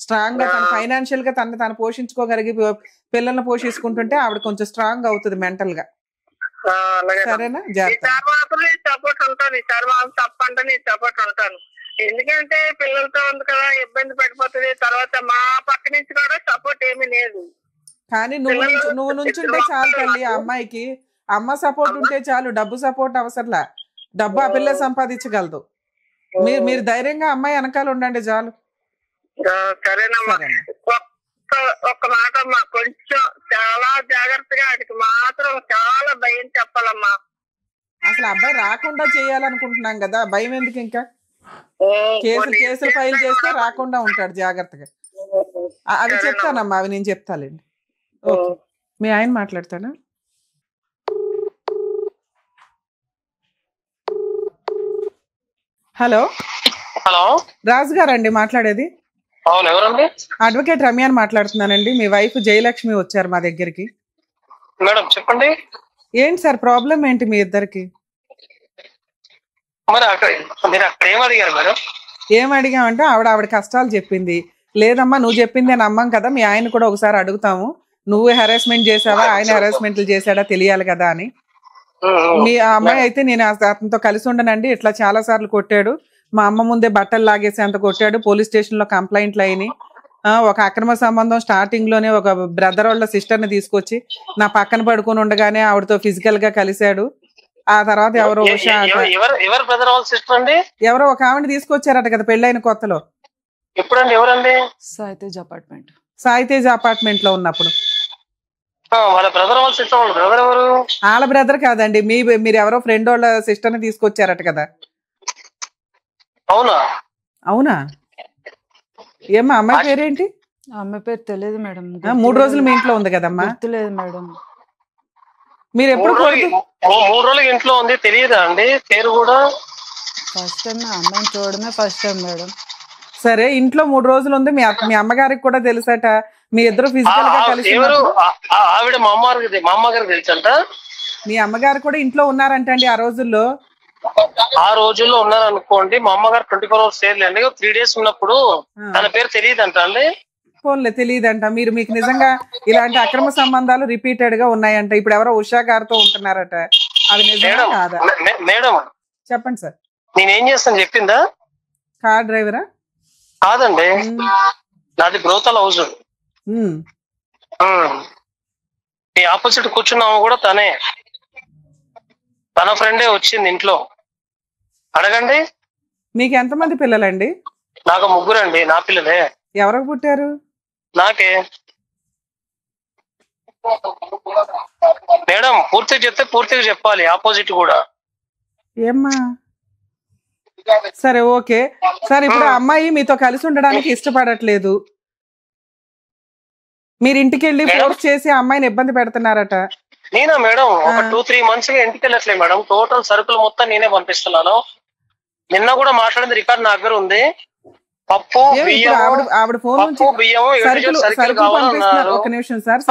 స్ట్రాంగ్ గా తన ఫైనాన్షియల్ గా తను పోషించుకోగలిగి పిల్లల్ని పోషించుకుంటుంటే ఆవిడ కొంచెం స్ట్రాంగ్ అవుతుంది మెంటల్ గా. సరేనా? సపోర్ట్ ఉంటాను తప్పంటే నేను సపోర్ట్ ఉంటాను. ఎందుకంటే పిల్లలతో ఉంది కదా, ఇబ్బంది పడిపోతుంది. తర్వాత మా పక్క నుంచి కూడా సపోర్ట్ ఏమీ లేదు. కానీ నువ్వు నుంచుంటే చాలు తల్లి. ఆ అమ్మాయికి అమ్మ సపోర్ట్ ఉంటే చాలు, డబ్బు సపోర్ట్ అవసరంలా. డబ్బు ఆ పిల్ల సంపాదించగలదు. మీరు ధైర్యంగా అమ్మాయి వెనకాల ఉండండి చాలు. సరేనమ్మా. ఒక్క మాట అమ్మా, కొంచెం చాలా జాగ్రత్తగా ఆయనకి మాత్రం చాలా భయం చెప్పాలమ్మా. అసలు అబ్బాయి రాకుండా చేయాలనుకుంటున్నాం కదా, భయం ఎందుకు? ఇంకా కేసులు ఫైల్ చేస్తే రాకుండా ఉంటాడు జాగ్రత్తగా. అవి చెప్తానమ్మా, అవి నేను చెప్తాలేండి. ఓకే, మీ ఆయన మాట్లాడతాడా? హలో హలో, రాజు గారండి మాట్లాడేది? అవును, ఎవరండి? అడ్వకేట్ రమ్యాని మాట్లాడుతున్నానండి. మీ వైఫ్ జయలక్ష్మి వచ్చారు మా దగ్గరికి. మేడం చెప్పండి. ఏంటి సార్ ప్రాబ్లం ఏంటి మీ ఇద్దరికి? మరి మీరు అక్కడ ఏం అడిగారు మేడం? ఏం అడిగామంటే ఆవిడ కష్టాలు చెప్పింది. లేదమ్మా నువ్వు చెప్పిందే నమ్మం కదా, మీ ఆయన కూడా ఒకసారి అడుగుతాము, నువ్వు హెరాస్మెంట్ చేసావా ఆయన హెరాస్మెంట్లు చేశాడా తెలియాలి కదా అని. మీ అమ్మాయి అయితే నేను అతనితో కలిసి ఉండనండి, ఇట్లా చాలా సార్లు కొట్టాడు, మా అమ్మ ముందే బట్టలు లాగేసి అంత కొట్టాడు, పోలీస్ స్టేషన్ లో కంప్లైంట్లు అయినాయి, ఒక అక్రమ సంబంధం స్టార్టింగ్ లోనే ఒక బ్రదర్ వాళ్ళ సిస్టర్ ని తీసుకొచ్చి నా పక్కన పడుకొని ఉండగానే ఆవిడతో ఫిజికల్ గా కలిశాడు. ఆ తర్వాత ఎవరో ఎవరో ఒక ఆవిడని తీసుకొచ్చారట కదా పెళ్ళైన కొత్తలో. ఎప్పుడండి? ఎవరండి? సాయితేజ్ అపార్ట్మెంట్ లో ఉన్నప్పుడు. వాళ్ళ బ్రదర్ కాదండి, మీరు ఎవరో ఫ్రెండ్ వాళ్ళ సిస్టర్ ని తీసుకొచ్చారట కదా. అవునా? అవునా? ఏమ్మా అమ్మాయి పేరేంటి? అమ్మాయి పేరు తెలియదు మేడం. 3 రోజులు మీ ఇంట్లో ఉంది కదమ్మా? తెలియదు మేడం. మీరు ఎప్పుడు 3 రోజులు ఇంట్లో ఉంది తెలియదా అండి? పేరు కూడా ఫస్ట్ టైం అమ్మాయిని చూడడమే ఫస్ట్ టైం మేడం. సరే, ఇంట్లో 3 రోజులు ఉంది, మీ అమ్మగారికి కూడా తెలుసట, మీ ఇద్దరు ఫిజికల్ గా కలిసి. ఆవిడ మా అమ్మగారికి తెలుసంట. మీ అమ్మగారు కూడా ఇంట్లో ఉన్నారంటండి ఆ రోజుల్లో? ఆ రోజుల్లో ఉన్నారనుకోండి. మా అమ్మగారు 24 hours చేయలేండి, 3 days ఉన్నప్పుడు తన పేరు తెలియదంట అండి. ఫోన్లే తెలియదంట. మీకు నిజంగా ఇలాంటి అక్రమ సంబంధాలు రిపీటెడ్ గా ఉన్నాయంట. ఇప్పుడు ఎవరో ఉషా గారితో ఉంటున్నారట, అది నిజమా కాదా? మేడం చెప్పండి సార్. నేనేం చేస్తాను చెప్పిందా? కార్ డ్రైవరా? కాదండి, నాది బ్రోతల్ హౌస్. ఈ ఆపోజిట్ కూర్చున్నాము కూడా తనే, తన ఫ్రెండే వచ్చింది ఇంట్లో. అడగండి. మీకు ఎంతమంది పిల్లలండి? నాకు 3 అండి. నా పిల్లలే. ఎవరికి పుట్టారు? నాకే. మేడం పూర్తిగా చెప్తే పూర్తిగా చెప్పాలి, ఆపోజిట్ కూడా. ఏమ్మా? సరే ఓకే సార్. ఇప్పుడు అమ్మాయి మీతో కలిసి ఉండడానికి ఇష్టపడట్లేదు, మీరు ఇంటికి వెళ్ళి ఫోర్స్ చేసి అమ్మాయిని ఇబ్బంది పెడుతున్నారట. నేనా మేడం? ఒక 2-3 months గా ఇంటికి వెళ్ళట్లేదు మేడం. టోటల్ సరుకులు మొత్తం నేనే పంపిస్తున్నాను. నిన్న కూడా మాట్లాడింది రికార్డ్ నా దగ్గర ఉంది. పప్పు ఆవిడ ఫోన్ నుంచి ఒక నిమిషం సార్,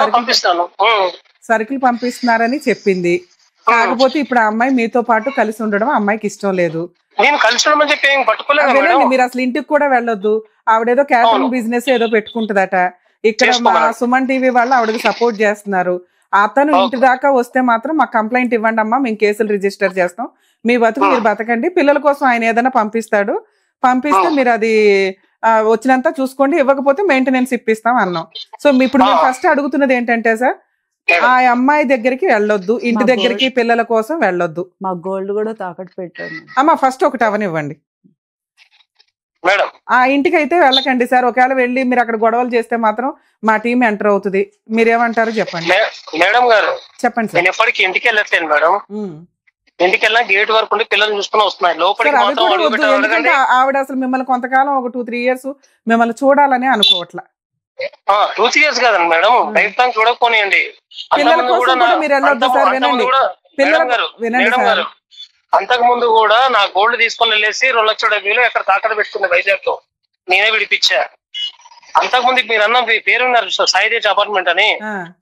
సరుకులు పంపిస్తున్నారని చెప్పింది. కాకపోతే ఇప్పుడు ఆ అమ్మాయి మీతో పాటు కలిసి ఉండడం అమ్మాయికి ఇష్టం లేదు. నేను కలిసి ఉండమని చెప్పి పట్టుకోలేదు. మీరు అసలు ఇంటికి కూడా వెళ్ళొద్దు. ఆవిడేదో క్యాటరింగ్ బిజినెస్ ఏదో పెట్టుకుంటుందట. ఇక్కడ మా సుమన్ టీవీ వాళ్ళు ఆవిడకి సపోర్ట్ చేస్తున్నారు. అతను ఇంటి దాకా వస్తే మాత్రం మాకు కంప్లైంట్ ఇవ్వండి అమ్మా, మేము కేసులు రిజిస్టర్ చేస్తాం, మీ బతుకు మీరు బతకండి, పిల్లల కోసం ఆయన ఏదైనా పంపిస్తాడు, పంపిస్తే మీరు అది వచ్చినంత చూసుకోండి, ఇవ్వకపోతే మెయింటెనెన్స్ ఇప్పిస్తాం అన్నాం. సో ఇప్పుడు మేము ఫస్ట్ అడుగుతున్నది ఏంటంటే సార్, ఆ అమ్మాయి దగ్గరికి వెళ్ళొద్దు, ఇంటి దగ్గరికి పిల్లల కోసం వెళ్ళొద్దు. మా గోల్డ్ కూడా తాకట్టు పెట్టాను అమ్మా, ఫస్ట్ ఒకటి అవనివ్వండి. ఆ ఇంటికి అయితే వెళ్ళకండి సార్. ఒకవేళ వెళ్ళి మీరు అక్కడ గొడవలు చేస్తే మాత్రం మా టీం ఎంటర్ అవుతుంది. మీరేమంటారు చెప్పండి. మేడం గారు చెప్పండి సార్. నేను ఎప్పటికీ ఇంటికి వెళ్ళట్లేదు మేడం. ఇంటికి వెళ్ళినా గేట్ వరకు ఉండి పిల్లల్ని చూసుకుని వస్తున్నాయి. ఎందుకంటే ఆవిడ అసలు మిమ్మల్ని కొంతకాలం ఒక 2-3 years మిమ్మల్ని చూడాలని అనుకోవట్లా. 2-3 years కదండి మేడం, లైఫ్ టైం చూడకపోనియండి. అంతకు ముందు కూడా నా గోల్డ్ తీసుకొని వెళ్ళేసి 2,70,000 ఎక్కడ తాకట్టు పెట్టుకుంది వైజాగ్ లో, నేనే విడిపించా. అంతకుముందు మీరు అన్న పేరున్నారు సాయిదేజ్ అపార్ట్మెంట్ అని,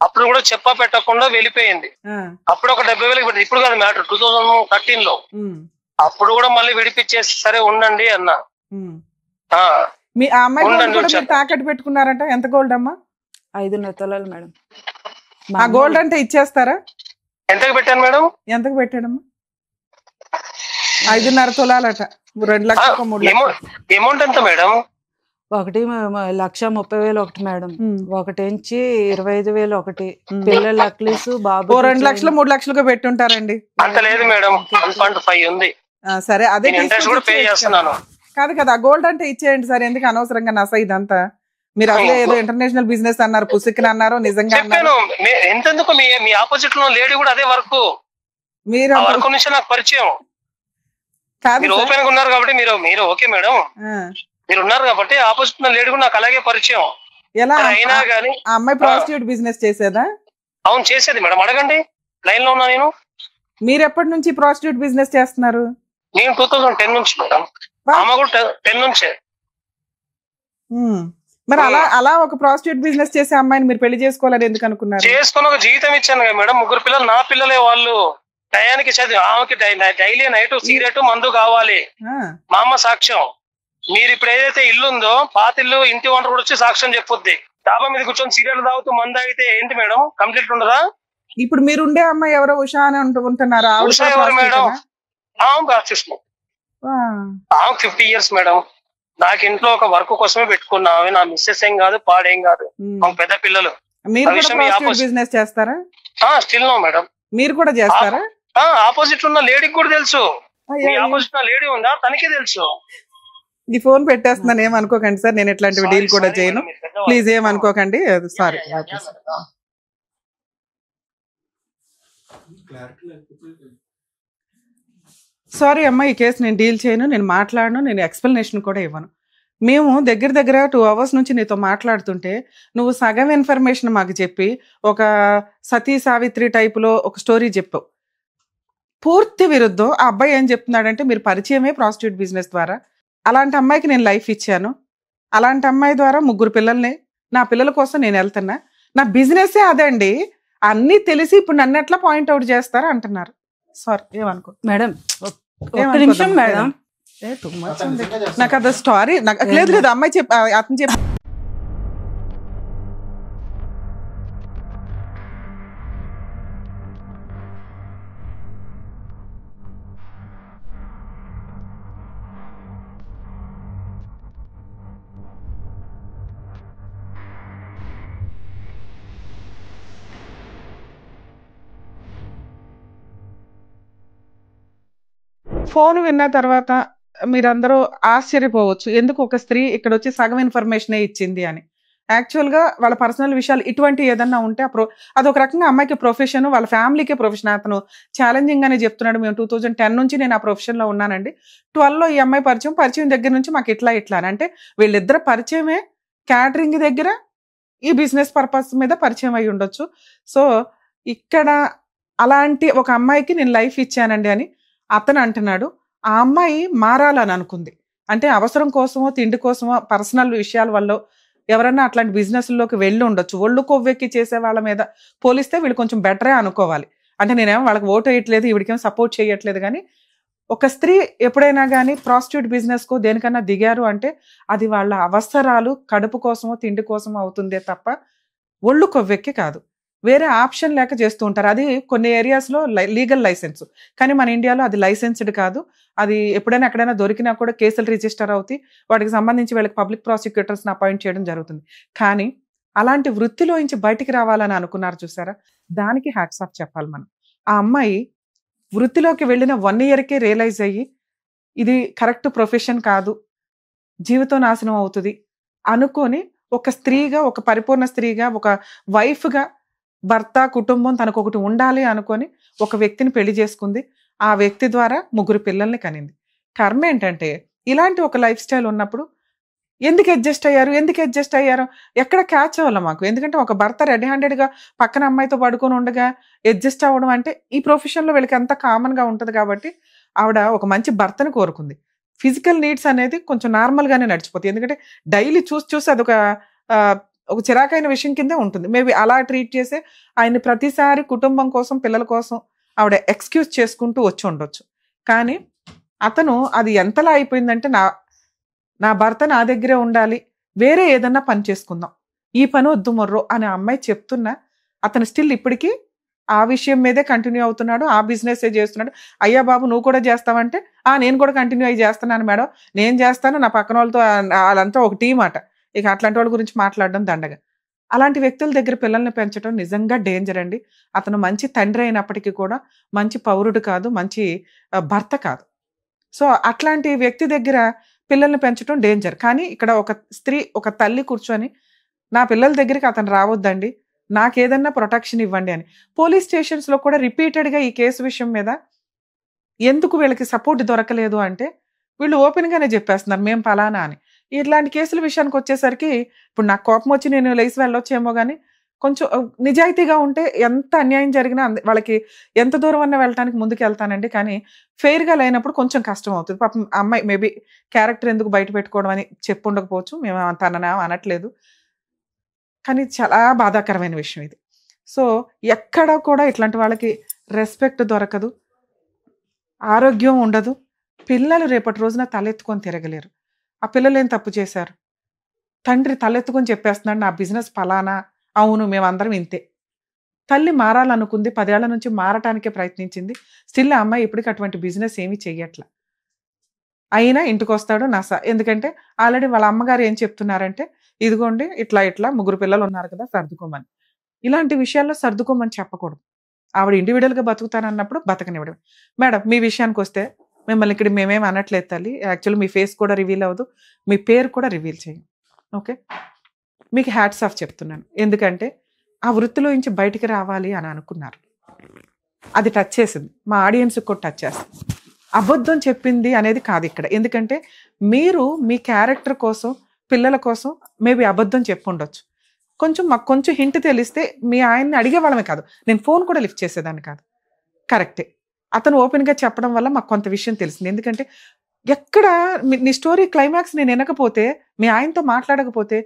అప్పుడు కూడా చెప్పా పెట్టకుండా వెళ్ళిపోయింది. అప్పుడు ఒక 70,000 పెట్టింది. ఇప్పుడు కాదు మ్యాటర్, 2013 లో. అప్పుడు కూడా మళ్ళీ విడిపించేసి సరే ఉండండి అన్నా. మీ ఆ అమ్మాయి తాకట్టు పెట్టుకున్నారంట. ఎంత గోల్డ్ అమ్మా? 5.5 తులాలు మేడం. ఆ గోల్డ్ అంటే ఇచ్చేస్తారా? ఎంతకు పెట్టాను మేడం? ఎంతకు పెట్టాడమ్మా? 5.5 తులాలట. 2 లక్షలు 3 లక్షలు. అమౌంట్ ఎంత మేడం? 1,30,000 ఒకటి మేడం, ఒకటించి 25,000 ఒకటి, పిల్లల నక్లీస్ బాబు 2 లక్షలు 3 లక్షలుగా పెట్టుంటారండి. అంత లేదు మేడం, 1.5 ఉంది. సరే అదే పే చేస్తున్నాను. కాదు కదా, గోల్డ్ అంటే ఇచ్చేయండి సార్, ఎందుకు అనవసరంగా నస ఇదంతా? మీరు అసలే ఏదో ఇంటర్నేషనల్ బిజినెస్ అన్నారు, పుసిక్కిన అన్నారు, నిజంగా ఎంతెందుకు మీ ఆపోజిట్ లో లేడీ కూడా అదే వర్క్, మీరు వర్క్ నుంచి నాకు పరిచయం. మీరు ఓపెన్ గా ఉన్నారు కాబట్టి మీరు ఓకే మేడం, మీరు ఉన్నారు కాబట్టి ఆపోజిట్ లో లేడీ కూడా నాకు అలాగే పరిచయం. ఎలా అయినా గానీ ఆ అమ్మాయి ప్రాస్టిట్యూట్ బిజినెస్ చేసేదా? అవును చేసేది మేడం, అడగండి, లైన్ లో ఉన్నా నేను. మీరు ఎప్పటి నుంచి ప్రాస్టిట్యూట్ బిజినెస్ చేస్తున్నారు? నేను 2010 నుంచి మేడం, ఆమె కూడా 10 నుంచే. మరి అలా ఒక ప్రాస్టిట్యూట్ బిజినెస్ చేసే అమ్మాయిని మీరు పెళ్లి చేసుకోవాలని ఎందుకు అనుకున్నారు? చేసుకుని ఒక జీవితం ఇచ్చాను కదా మేడం, 3 పిల్లలు నా పిల్లలే, వాళ్ళు టయానికి చదివి, ఆమెకి డైలీ నైట్ సిగరెట్ మందు కావాలి, మా అమ్మ సాక్ష్యం. మీరు ఇప్పుడు ఏదైతే ఇల్లు ఉందో పాతిల్లు, ఇంటి ఓనర్ కూడా వచ్చి సాక్ష్యం చెప్పొద్ది. డాబా మీద కూర్చొని సిగరెట్ తాగుతూ మందు తాగితే ఏంటి మేడం, కంప్లీట్ ఉండదా? ఇప్పుడు మీరు ఉండే అమ్మాయి ఎవరో ఉషా అని ఉంటున్నారా? ఉషా ఎవరు మేడం? ప్రాస్టిట్యూషన్. 50 years madam. నాకు ఇంట్లో ఒక వర్క్ కోసమే పెట్టుకున్నా, అవి నా మిస్సెస్ ఏం కాదు, పాడేం కాదు, పెద్ద పిల్లలు. బిజినెస్ చేస్తారా? Still no madam. మీరు కూడా చేస్తారా? ఆపోజిట్ ఉన్న లేడీకి కూడా తెలుసు, ఆపోజిట్ లేడీ ఉందా తనకే తెలుసు. ఈ ఫోన్ పెట్టేస్తున్నాను, ఏమనుకోకండి సార్, నేను ఎట్లాంటివి డీల్ కూడా చేయను, ప్లీజ్ ఏమనుకోకండి, సారీ. సారీ అమ్మా, ఈ కేసు నేను డీల్ చేయను, నేను మాట్లాడను, నేను ఎక్స్ప్లెనేషన్ కూడా ఇవ్వను. మేము దగ్గర 2 hours నుంచి నీతో మాట్లాడుతుంటే నువ్వు సగం ఇన్ఫర్మేషన్ మాకు చెప్పి ఒక సతీ సావిత్రి టైపులో ఒక స్టోరీ చెప్పావు. పూర్తి విరుద్ధం. ఆ అబ్బాయి ఏం చెప్తున్నాడంటే మీరు పరిచయమే ప్రాస్టిట్యూట్ బిజినెస్ ద్వారా, అలాంటి అమ్మాయికి నేను లైఫ్ ఇచ్చాను, అలాంటి అమ్మాయి ద్వారా 3 పిల్లల్ని, నా పిల్లల కోసం నేను వెళ్తున్నా, నా బిజినెస్సే అదండి, అన్నీ తెలిసి ఇప్పుడు నన్ను ఎట్లా పాయింట్అవుట్ చేస్తారా అంటున్నారు. సారీ, ఏమనుకో మేడం, ఒక్క నిమిషం మేడం. నాకు అది స్టోరీ లేదు, అమ్మాయి అతను చెప్పి ఫోన్ విన్న తర్వాత మీరందరూ ఆశ్చర్యపోవచ్చు, ఎందుకు ఒక స్త్రీ ఇక్కడ వచ్చి సగం ఇన్ఫర్మేషనే ఇచ్చింది అని. యాక్చువల్గా వాళ్ళ పర్సనల్ విషయాలు ఇటువంటి ఏదన్నా ఉంటే అదొక రకంగా అమ్మాయికి ప్రొఫెషన్, వాళ్ళ ఫ్యామిలీకే ప్రొఫెషన్. అతను ఛాలెంజింగ్ అని చెప్తున్నాడు, మేము 2010 నుంచి నేను ఆ ప్రొఫెషన్లో ఉన్నానండి, 12లో ఈ అమ్మాయి పరిచయం దగ్గర నుంచి మాకు ఇట్లా అని. అంటే వీళ్ళిద్దరు పరిచయమే క్యాటరింగ్ దగ్గర, ఈ బిజినెస్ పర్పస్ మీద పరిచయం అయి ఉండొచ్చు. సో ఇక్కడ అలాంటి ఒక అమ్మాయికి నేను లైఫ్ ఇచ్చానండి అని అతను అంటున్నాడు. ఆ అమ్మాయి మారాలని అనుకుంది, అంటే అవసరం కోసమో తిండి కోసమో పర్సనల్ విషయాల వల్ల ఎవరన్నా అట్లాంటి బిజినెస్లోకి వెళ్ళి ఉండొచ్చు. ఒళ్ళు కొవ్వెక్కి చేసే వాళ్ళ మీద పోలిస్తే వీళ్ళు కొంచెం బెటరే అనుకోవాలి. అంటే నేనేమో వాళ్ళకి ఓటు వేయట్లేదు, వీడికేమో సపోర్ట్ చేయట్లేదు, కానీ ఒక స్త్రీ ఎప్పుడైనా కానీ ప్రాస్టిట్యూట్ బిజినెస్కో దేనికన్నా దిగారు అంటే అది వాళ్ళ అవసరాలు, కడుపు కోసమో తిండి కోసమో అవుతుందే తప్ప ఒళ్ళు కొవ్వెక్కి కాదు. వేరే ఆప్షన్ లేక చేస్తూ ఉంటారు. అది కొన్ని ఏరియాస్లో లీగల్ లైసెన్స్, కానీ మన ఇండియాలో అది లైసెన్స్డ్ కాదు. అది ఎప్పుడైనా ఎక్కడైనా దొరికినా కూడా కేసులు రిజిస్టర్ అవుతాయి, వాటికి సంబంధించి వీళ్ళకి పబ్లిక్ ప్రాసిక్యూటర్స్ని అపాయింట్ చేయడం జరుగుతుంది. కానీ అలాంటి వృత్తిలోంచి బయటికి రావాలని అనుకున్నారు చూసారా, దానికి హ్యాట్స్ ఆఫ్ చెప్పాలి మనం. ఆ అమ్మాయి వృత్తిలోకి వెళ్ళిన 1 yearకే రియలైజ్ అయ్యి ఇది కరెక్ట్ ప్రొఫెషన్ కాదు, జీవితం నాశనం అవుతుంది అనుకొని ఒక స్త్రీగా, ఒక పరిపూర్ణ స్త్రీగా, ఒక వైఫ్గా భర్త కుటుంబం తనకు ఒకటి ఉండాలి అనుకొని ఒక వ్యక్తిని పెళ్లి చేసుకుంది. ఆ వ్యక్తి ద్వారా 3 పిల్లల్ని కనింది. కర్మ ఏంటంటే ఇలాంటి ఒక లైఫ్ స్టైల్ ఉన్నప్పుడు ఎందుకు అడ్జస్ట్ అయ్యారు ఎక్కడ క్యాచ్ అవ్వాలి మాకు. ఎందుకంటే ఒక భర్త రెడీ హ్యాండెడ్గా పక్కన అమ్మాయితో పడుకొని ఉండగా అడ్జస్ట్ అవ్వడం అంటే ఈ ప్రొఫెషన్లో వీళ్ళకి అంత కామన్గా ఉంటుంది. కాబట్టి ఆవిడ ఒక మంచి భర్తను కోరుకుంది. ఫిజికల్ నీడ్స్ అనేది కొంచెం నార్మల్గానే నడిచిపోతుంది. ఎందుకంటే డైలీ చూసి అదొక ఒక చిరాకైన విషయం కిందే ఉంటుంది. మేబీ అలా ట్రీట్ చేసే ఆయన్ని ప్రతిసారి కుటుంబం కోసం పిల్లల కోసం ఆవిడ ఎక్స్క్యూజ్ చేసుకుంటూ వచ్చి ఉండొచ్చు. కానీ అతను అది ఎంతలా అయిపోయిందంటే నా భర్త నా దగ్గరే ఉండాలి, వేరే ఏదన్నా పని చేసుకుందాం, ఈ పని వద్దు మొర్రో అని అమ్మాయి చెప్తున్నా అతను స్టిల్ ఇప్పటికీ ఆ విషయం మీదే కంటిన్యూ అవుతున్నాడు, ఆ బిజినెస్ చేస్తున్నాడు. అయ్యా బాబు నువ్వు కూడా చేస్తావంటే నేను కూడా కంటిన్యూ అయ్యి చేస్తున్నాను మేడం, నేను చేస్తాను, నా పక్కన వాళ్ళతో వాళ్ళంతా ఒక టీం అట. ఇక అట్లాంటి వాళ్ళ గురించి మాట్లాడడం దండగా. అలాంటి వ్యక్తుల దగ్గర పిల్లల్ని పెంచడం నిజంగా డేంజర్ అండి. అతను మంచి తండ్రి అయినప్పటికీ కూడా మంచి పౌరుడు కాదు, మంచి భర్త కాదు. సో అట్లాంటి వ్యక్తి దగ్గర పిల్లల్ని పెంచడం డేంజర్. కానీ ఇక్కడ ఒక స్త్రీ, ఒక తల్లి కూర్చొని నా పిల్లల దగ్గరికి అతను రావద్దండి, నాకేదన్నా ప్రొటెక్షన్ ఇవ్వండి అని పోలీస్ స్టేషన్స్లో కూడా రిపీటెడ్గా ఈ కేసు విషయం మీద ఎందుకు వీళ్ళకి సపోర్ట్ దొరకలేదు అంటే వీళ్ళు ఓపెన్గానే చెప్పేస్తున్నారు మేము పలానా అని. ఇట్లాంటి కేసుల విషయానికి వచ్చేసరికి ఇప్పుడు నాకు కోపం వచ్చి నేను లేచి వెళ్ళొచ్చేమో కానీ కొంచెం నిజాయితీగా ఉంటే ఎంత అన్యాయం జరిగినా వాళ్ళకి ఎంత దూరం అన్నా వెళ్ళటానికి ముందుకు వెళ్తానండి. కానీ ఫెయిర్గా లేనప్పుడు కొంచెం కష్టం అవుతుంది. పాపం అమ్మాయి మేబీ క్యారెక్టర్ ఎందుకు బయట పెట్టుకోవడం అని చెప్పు ఉండకపోవచ్చు, మేము తననా అనట్లేదు, కానీ చాలా బాధాకరమైన విషయం ఇది. సో ఎక్కడ కూడా ఇట్లాంటి వాళ్ళకి రెస్పెక్ట్ దొరకదు, ఆరోగ్యం ఉండదు. పిల్లలు రేపటి రోజున తలెత్తుకొని తిరగలేరు. ఆ పిల్లలు ఏం తప్పు చేశారు? తండ్రి తలెత్తుకొని చెప్పేస్తున్నాడు నా బిజినెస్ ఫలానా, అవును మేమందరం ఇంతే. తల్లి మారాలనుకుంది, 10 ఏళ్ల నుంచి మారటానికే ప్రయత్నించింది. స్టిల్ ఆ అమ్మాయి ఇప్పటికి అటువంటి బిజినెస్ ఏమీ చెయ్యట్లా. అయినా ఇంటికి వస్తాడు ఎందుకంటే ఆల్రెడీ వాళ్ళ అమ్మగారు ఏం చెప్తున్నారంటే ఇదిగోండి ఇట్లా 3 పిల్లలు ఉన్నారు కదా సర్దుకోమని. ఇలాంటి విషయాల్లో సర్దుకోమని చెప్పకూడదు. ఆవిడ ఇండివిజువల్గా బతుకుతానన్నప్పుడు బతకనివ్వడం. మేడం మీ విషయానికి వస్తే మిమ్మల్ని ఇక్కడ మేమేం అనట్లేదు తల్లి, యాక్చువల్లీ మీ ఫేస్ కూడా రివీల్ అవ్వదు, మీ పేరు కూడా రివీల్ చేయం, ఓకే? మీకు హ్యాట్స్ ఆఫ్ చెప్తున్నాను. ఎందుకంటే ఆ వృత్తిలో నుంచి బయటికి రావాలి అని అనుకున్నారు. అది టచ్ చేసింది, మా ఆడియన్స్కి కూడా టచ్ చేస్తుంది. అబద్ధం చెప్పింది అనేది కాదు ఇక్కడ. ఎందుకంటే మీరు మీ క్యారెక్టర్ కోసం, పిల్లల కోసం మేబీ అబద్ధం చెప్పుండొచ్చు. మాకు కొంచెం హింట్ తెలిస్తే మీ ఆయన్ని అడిగేవాళ్ళమే కాదు, నేను ఫోన్ కూడా లిఫ్ట్ చేసేదాన్ని కాదు. కరెక్టే, అతను ఓపెన్గా చెప్పడం వల్ల మాకు కొంత విషయం తెలిసింది. ఎందుకంటే ఎక్కడ నీ స్టోరీ క్లైమాక్స్ నేను వినకపోతే, మీ ఆయనతో మాట్లాడకపోతే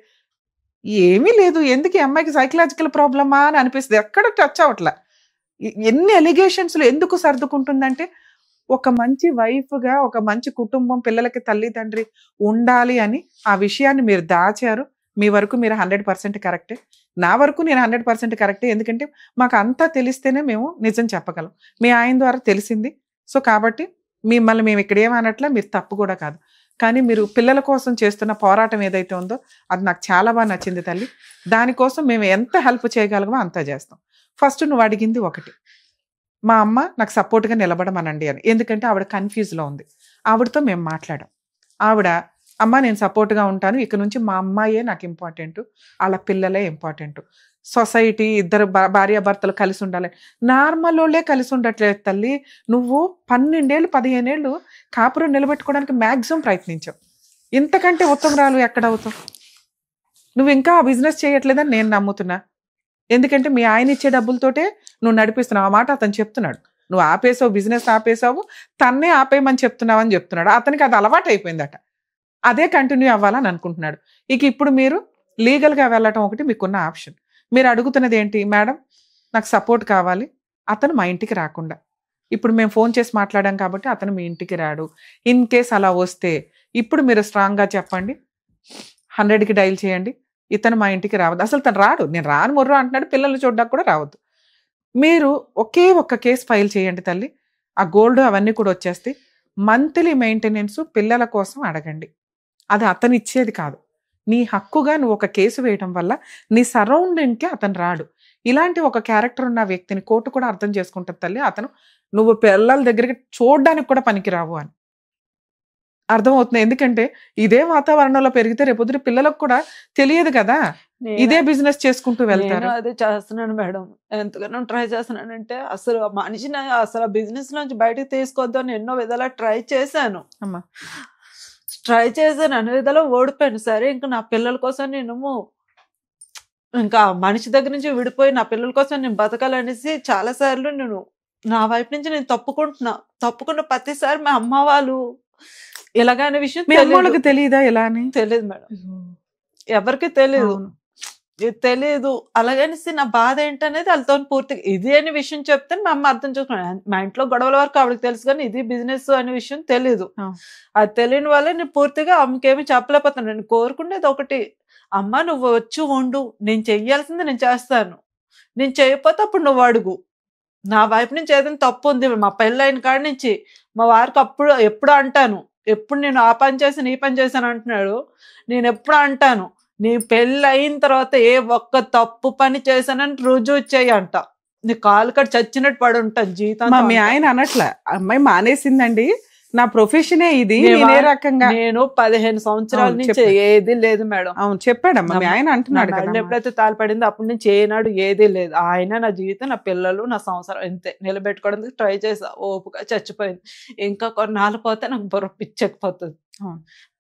ఏమీ లేదు, ఎందుకు ఈ అమ్మాయికి సైకలాజికల్ ప్రాబ్లమా అని అనిపిస్తుంది. ఎక్కడ టచ్ అవ్వట్లా. ఎన్ని ఎలిగేషన్స్లో ఎందుకు సర్దుకుంటుందంటే ఒక మంచి వైఫ్గా, ఒక మంచి కుటుంబం, పిల్లలకి తల్లిదండ్రి ఉండాలి అని ఆ విషయాన్ని మీరు దాచారు. మీ వరకు మీరు 100% కరెక్టే, నా వరకు నేను 100% కరెక్టే. ఎందుకంటే మాకు అంతా తెలిస్తేనే మేము నిజం చెప్పగలం. మీ ఆయన ద్వారా తెలిసింది. సో కాబట్టి మిమ్మల్ని మేము ఇక్కడ ఏమనట్లా, మీరు తప్పు కూడా కాదు. కానీ మీరు పిల్లల కోసం చేస్తున్న పోరాటం ఏదైతే ఉందో అది నాకు చాలా బాగా నచ్చింది తల్లి. దానికోసం మేము ఎంత హెల్ప్ చేయగలమో అంతా చేస్తాం. ఫస్ట్ నువ్వు అడిగింది ఒకటి, మా అమ్మ నాకు సపోర్ట్గా నిలబడమనండి అని. ఎందుకంటే ఆవిడ కన్ఫ్యూజ్లో ఉంది. ఆవిడతో మేము మాట్లాడాం. ఆవిడ అమ్మ నేను సపోర్ట్గా ఉంటాను, ఇక్కడ నుంచి మా అమ్మాయే నాకు ఇంపార్టెంట్, వాళ్ళ పిల్లలే ఇంపార్టెంట్, సొసైటీ ఇద్దరు భార్యాభర్తలు కలిసి ఉండాలి. నార్మల్ వాళ్ళే కలిసి ఉండట్లేదు తల్లి. నువ్వు 12 ఏళ్ళు 15 ఏళ్ళు కాపురం నిలబెట్టుకోవడానికి మ్యాక్సిమం ప్రయత్నించావు. ఇంతకంటే ఉత్తమరాలు ఎక్కడ అవుతావు? నువ్వు ఇంకా ఆ బిజినెస్ చేయట్లేదని నేను నమ్ముతున్నా. ఎందుకంటే మీ ఆయన ఇచ్చే డబ్బులతోటే నువ్వు నడిపిస్తున్నావు. ఆ మాట అతను చెప్తున్నాడు. నువ్వు ఆపేసావు, బిజినెస్ ఆపేసావు, తన్నే ఆపేయమని చెప్తున్నావు అని చెప్తున్నాడు. అతనికి అది అలవాటు అయిపోయిందట, అదే కంటిన్యూ అవ్వాలని అనుకుంటున్నాడు. ఇప్పుడు మీరు లీగల్గా వెళ్ళటం ఒకటి మీకున్న ఆప్షన్. మీరు అడుగుతున్నది ఏంటి? మేడం నాకు సపోర్ట్ కావాలి, అతను మా ఇంటికి రాకుండా. ఇప్పుడు మేము ఫోన్ చేసి మాట్లాడాం కాబట్టి అతను మీ ఇంటికి రాడు. ఇన్ కేస్ అలా వస్తే ఇప్పుడు మీరు స్ట్రాంగ్గా చెప్పండి, 100కి డైల్ చేయండి, ఇతను మా ఇంటికి రావద్దు. అసలు తను రాడు, నేను రాను మొర్రు అంటున్నాడు, పిల్లలు చూడడానికి కూడా రావద్దు. మీరు ఒకే ఒక్క కేసు ఫైల్ చేయండి తల్లి, ఆ గోల్డ్ అవన్నీ కూడా వచ్చేస్తాయి. మంత్లీ మెయింటెనెన్స్ పిల్లల కోసం అడగండి, అది అతను ఇచ్చేది కాదు, నీ హక్కుగా నువ్వు ఒక కేసు వేయడం వల్ల నీ సరౌండింగ్కి అతను రాడు. ఇలాంటి ఒక క్యారెక్టర్ ఉన్న వ్యక్తిని కోర్టు కూడా అర్థం చేసుకుంటుంది తల్లి, అతను నువ్వు పిల్లల దగ్గరికి చూడడానికి కూడా పనికిరావు అని అర్థమవుతుంది. ఎందుకంటే ఇదే వాతావరణంలో పెరిగితే రేపొద్దు పిల్లలకు కూడా తెలియదు కదా, ఇదే బిజినెస్ చేసుకుంటూ వెళ్తారు. అదే చేస్తున్నాను మేడం, ఎంతగానో ట్రై చేస్తున్నానంటే అసలు మనిషిని అసలు బిజినెస్ నుంచి బయటకు తీసుకోవద్దని ఎన్నో విధాలా ట్రై చేశాను అమ్మా. ట్రై చేశాను, అన్ని విధాలో ఓడిపోయాను. సరే ఇంకా నా పిల్లల కోసం నేను ఇంకా మనిషి దగ్గర నుంచి విడిపోయి నా పిల్లల కోసం నేను బతకాలనేసి చాలా సార్లు నేను నా వైపు నుంచి నేను తప్పుకున్న ప్రతిసారి మా అమ్మ వాళ్ళు ఇలాగనే విషయం తెలియదా? ఎలా అని తెలియదు మేడం, ఎవరికి తెలియదు. అలాగనేసి నా బాధ ఏంటనేది వాళ్ళతో పూర్తిగా ఇది అనే విషయం చెప్తే మా అమ్మ అర్థం చేసుకున్నాను. మా ఇంట్లో గొడవల వరకు ఆవిడకి తెలుసు కానీ ఇది బిజినెస్ అనే విషయం తెలీదు. అది తెలియని వల్లే నేను పూర్తిగా అమ్మకేమి చెప్పలేకపోతాను. నేను కోరుకునేది ఒకటి, అమ్మ నువ్వు వచ్చి ఉండు, నేను చెయ్యాల్సింది నేను చేస్తాను, నేను చేయకపోతే అప్పుడు నువ్వు అడుగు. నా వైపు నుంచి ఏదైనా తప్పు ఉంది, మా పెళ్ళైన కాడి నుంచి మా వారికి ఎప్పుడు అంటాను, ఎప్పుడు నేను ఆ పని చేశాను ఈ పని చేశాను అంటున్నాడు, నేను ఎప్పుడు అంటాను నీ పెళ్ళి అయిన తర్వాత ఏ ఒక్క తప్పు పని చేశానని రుజువు చేయి అంట. నీ కాలు కట్ చచ్చినట్టు పడి ఉంటాను జీవితం. మీ ఆయన అనట్లే అమ్మాయి మానేసిందండి, నా ప్రొఫెషనే ఇది, రకంగా నేను 15 సంవత్సరాల నుంచి ఏది లేదు మేడం. అవును చెప్పాడమ్మా మీ ఆయన అంటున్నాడు. ఎప్పుడైతే తాళపడిందో అప్పటి నుంచి ఏనాడు ఏది లేదు. ఆయన నా జీవితం, నా పిల్లలు, నా సంవత్సరం ఇంతే నిలబెట్టుకోవడానికి ట్రై చేసా. ఓపుగా చచ్చిపోయింది. ఇంకా కొన్నాళ్ళు పోతే నాకు బుర్ర పిచ్చెక్కిపోతుంది.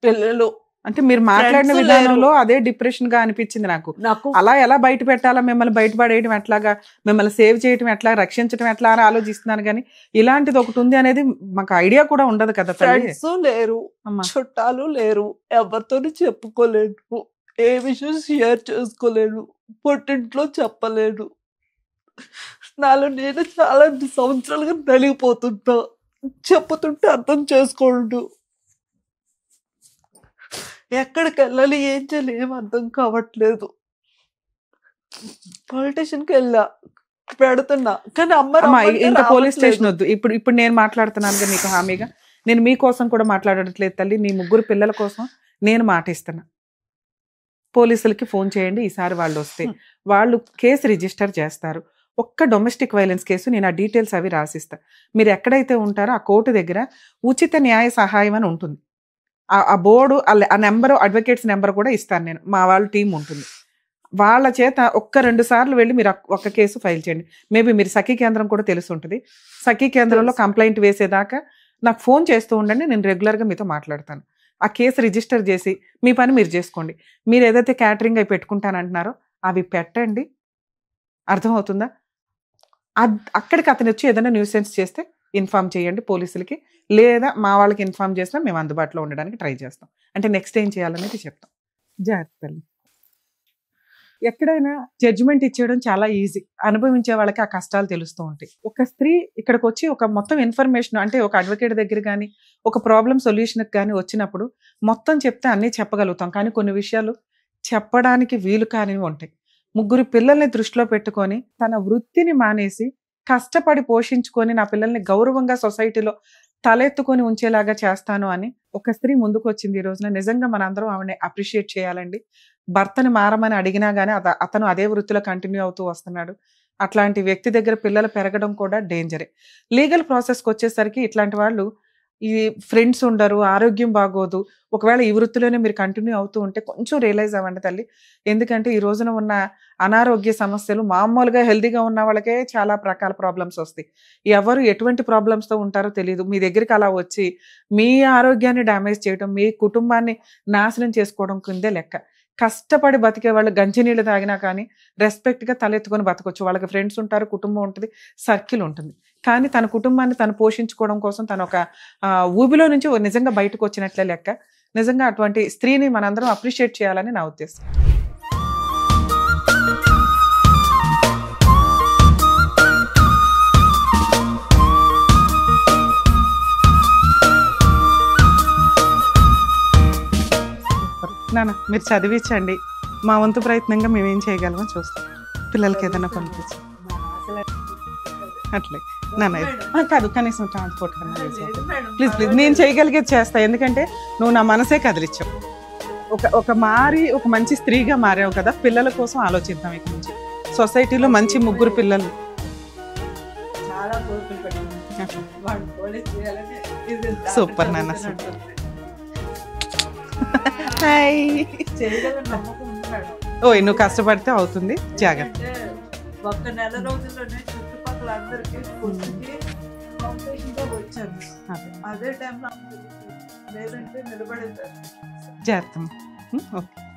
పిల్లలు అంటే మీరు మాట్లాడిన విధానంలో అదే డిప్రెషన్ గా అనిపించింది నాకు. అలా ఎలా బయట పెట్టాలా, మిమ్మల్ని బయటపడేయడం ఎట్లాగా, మిమ్మల్ని సేవ్ చేయడం ఎట్లా, రక్షించడం ఎట్లా అని ఆలోచిస్తున్నాను. కానీ ఇలాంటిది ఒకటి ఉంది అనేది మాకు ఐడియా కూడా ఉండదు కదా. ఫ్రెండ్స్ లేరు, చుట్టాలు లేరు, ఎవరితో చెప్పుకోలేను, ఏ విషయం షేర్ చేసుకోలేను, పుట్టింట్లో చెప్పలేను. నాలో నేను చాలా సంవత్సరాలుగా నలిగిపోతుంటా, చెప్పుతుంటే అర్థం చేసుకోండు. ఎక్కడికి వెళ్ళాలి, ఏం చేయాలి ఏం అర్థం కావట్లేదు. పొలిటీషియన్కి వెళ్ళా, పెడుతున్నా కానీ అమ్మ ఇంకా పోలీస్ స్టేషన్ వద్దు. ఇప్పుడు నేను మాట్లాడుతున్నాను మీకు హామీగా, నేను మీకోసం కూడా మాట్లాడట్లేదు తల్లి, నీ 3 పిల్లల కోసం నేను మాటిస్తున్నా. పోలీసులకి ఫోన్ చేయండి, ఈసారి వాళ్ళు వస్తే వాళ్ళు కేసు రిజిస్టర్ చేస్తారు. ఒక్క డొమెస్టిక్ వైలెన్స్ కేసు నేను ఆ డీటెయిల్స్ అవి రాసిస్తా. మీరు ఎక్కడైతే ఉంటారో ఆ కోర్టు దగ్గర ఉచిత న్యాయ సహాయం అని ఉంటుంది. ఆ బోర్డు ఆ నెంబరు, అడ్వకేట్స్ నెంబర్ కూడా ఇస్తాను నేను. మా వాళ్ళ టీం ఉంటుంది, వాళ్ళ చేత 1-2 సార్లు వెళ్ళి మీరు ఒక్క కేసు ఫైల్ చేయండి. మేబీ మీరు సఖీ కేంద్రం కూడా తెలిసి ఉంటుంది. సఖీ కేంద్రంలో కంప్లైంట్ వేసేదాకా నాకు ఫోన్ చేస్తూ ఉండండి, నేను రెగ్యులర్గా మీతో మాట్లాడతాను. ఆ కేసు రిజిస్టర్ చేసి మీ పని మీరు చేసుకోండి. మీరు ఏదైతే క్యాటరింగ్ అవి పెట్టుకుంటానంటున్నారో అవి పెట్టండి. అర్థమవుతుందా? అక్కడికి అతను వచ్చి ఏదైనా న్యూసెన్స్ చేస్తే ఇన్ఫార్మ్ చేయండి పోలీసులకి, లేదా మా వాళ్ళకి ఇన్ఫార్మ్ చేసినా మేము అందుబాటులో ఉండడానికి ట్రై చేస్తాం. అంటే నెక్స్ట్ ఏం చేయాలనేది చెప్తాం. జాగ్రత్త. ఎక్కడైనా జడ్జిమెంట్ ఇచ్చేయడం చాలా ఈజీ, అనుభవించే వాళ్ళకి ఆ కష్టాలు తెలుస్తూ ఉంటాయి. ఒక స్త్రీ ఇక్కడికి వచ్చి ఒక మొత్తం ఇన్ఫర్మేషన్, అంటే ఒక అడ్వకేట్ దగ్గర కానీ ఒక ప్రాబ్లం సొల్యూషన్కి కానీ వచ్చినప్పుడు మొత్తం చెప్తే అన్నీ చెప్పగలుగుతాం. కానీ కొన్ని విషయాలు చెప్పడానికి వీలు కానివి ఉంటాయి. 3 పిల్లల్ని దృష్టిలో పెట్టుకొని తన వృత్తిని మానేసి కష్టపడి పోషించుకొని నా పిల్లల్ని గౌరవంగా సొసైటీలో తలెత్తుకొని ఉంచేలాగా చేస్తాను అని ఒక స్త్రీ ముందుకు వచ్చింది ఈ రోజున. నిజంగా మనందరం ఆవిడని అప్రిషియేట్ చేయాలండి. భర్తని మారమని అడిగినా కానీ అతను అదే వృత్తిలో కంటిన్యూ అవుతూ వస్తున్నాడు. అట్లాంటి వ్యక్తి దగ్గర పిల్లలు పెరగడం కూడా డేంజరే. లీగల్ ప్రాసెస్కి వచ్చేసరికి ఇట్లాంటి వాళ్ళు ఈ ఫ్రెండ్స్ ఉండరు, ఆరోగ్యం బాగోదు. ఒకవేళ ఈ వృత్తిలోనే మీరు కంటిన్యూ అవుతూ ఉంటే కొంచెం రియలైజ్ అవ్వండి తల్లి. ఎందుకంటే ఈ రోజున ఉన్న అనారోగ్య సమస్యలు మామూలుగా హెల్దీగా ఉన్న వాళ్ళకే చాలా రకాల ప్రాబ్లమ్స్ వస్తాయి. ఎవరు ఎటువంటి ప్రాబ్లమ్స్తో ఉంటారో తెలియదు. మీ దగ్గరికి అలా వచ్చి మీ ఆరోగ్యాన్ని డ్యామేజ్ చేయడం, మీ కుటుంబాన్ని నాశనం చేసుకోవడం కిందే లెక్క. కష్టపడి బతికే వాళ్ళు గంజినీళ్ళు తాగినా కానీ రెస్పెక్ట్గా తలెత్తుకొని బతకొచ్చు. వాళ్ళకి ఫ్రెండ్స్ ఉంటారు, కుటుంబం ఉంటుంది, సర్కిల్ ఉంటుంది. కానీ తన కుటుంబాన్ని తను పోషించుకోవడం కోసం తను ఒక ఊబిలో నుంచి నిజంగా బయటకు వచ్చినట్లే లెక్క. నిజంగా అటువంటి స్త్రీని మనందరం అప్రిషియేట్ చేయాలని నా ఉద్దేశం. నాన్న మీరు చదివించండి, మా వంతు ప్రయత్నంగా మేమేం చేయగలమో చూస్తాం. పిల్లలకి ఏదైనా పంపించి అట్లే నాన్న కాదు, కనీసం ట్రాన్స్పోర్ట్ కన్నా ప్లీజ్ ప్లీజ్ నేను చేయగలిగేది చేస్తా. ఎందుకంటే నువ్వు నా మనసే కదిలిచ్చావు. ఒక మంచి స్త్రీగా మారావు కదా. పిల్లల కోసం ఆలోచిద్దాం. ఇక నుంచి సొసైటీలో మంచి 3 పిల్లలు. సూపర్ నాన్న, సూపర్. ఓయ్ నువ్వు కష్టపడితే అవుతుంది, జాగ్రత్త. ఒక్క నెల రోజుల్లోనే చుట్టుపక్కల అందరికీ వచ్చాను. అదే టైంలో లేదంటే నిలబడేది చేస్తాం. ఓకే.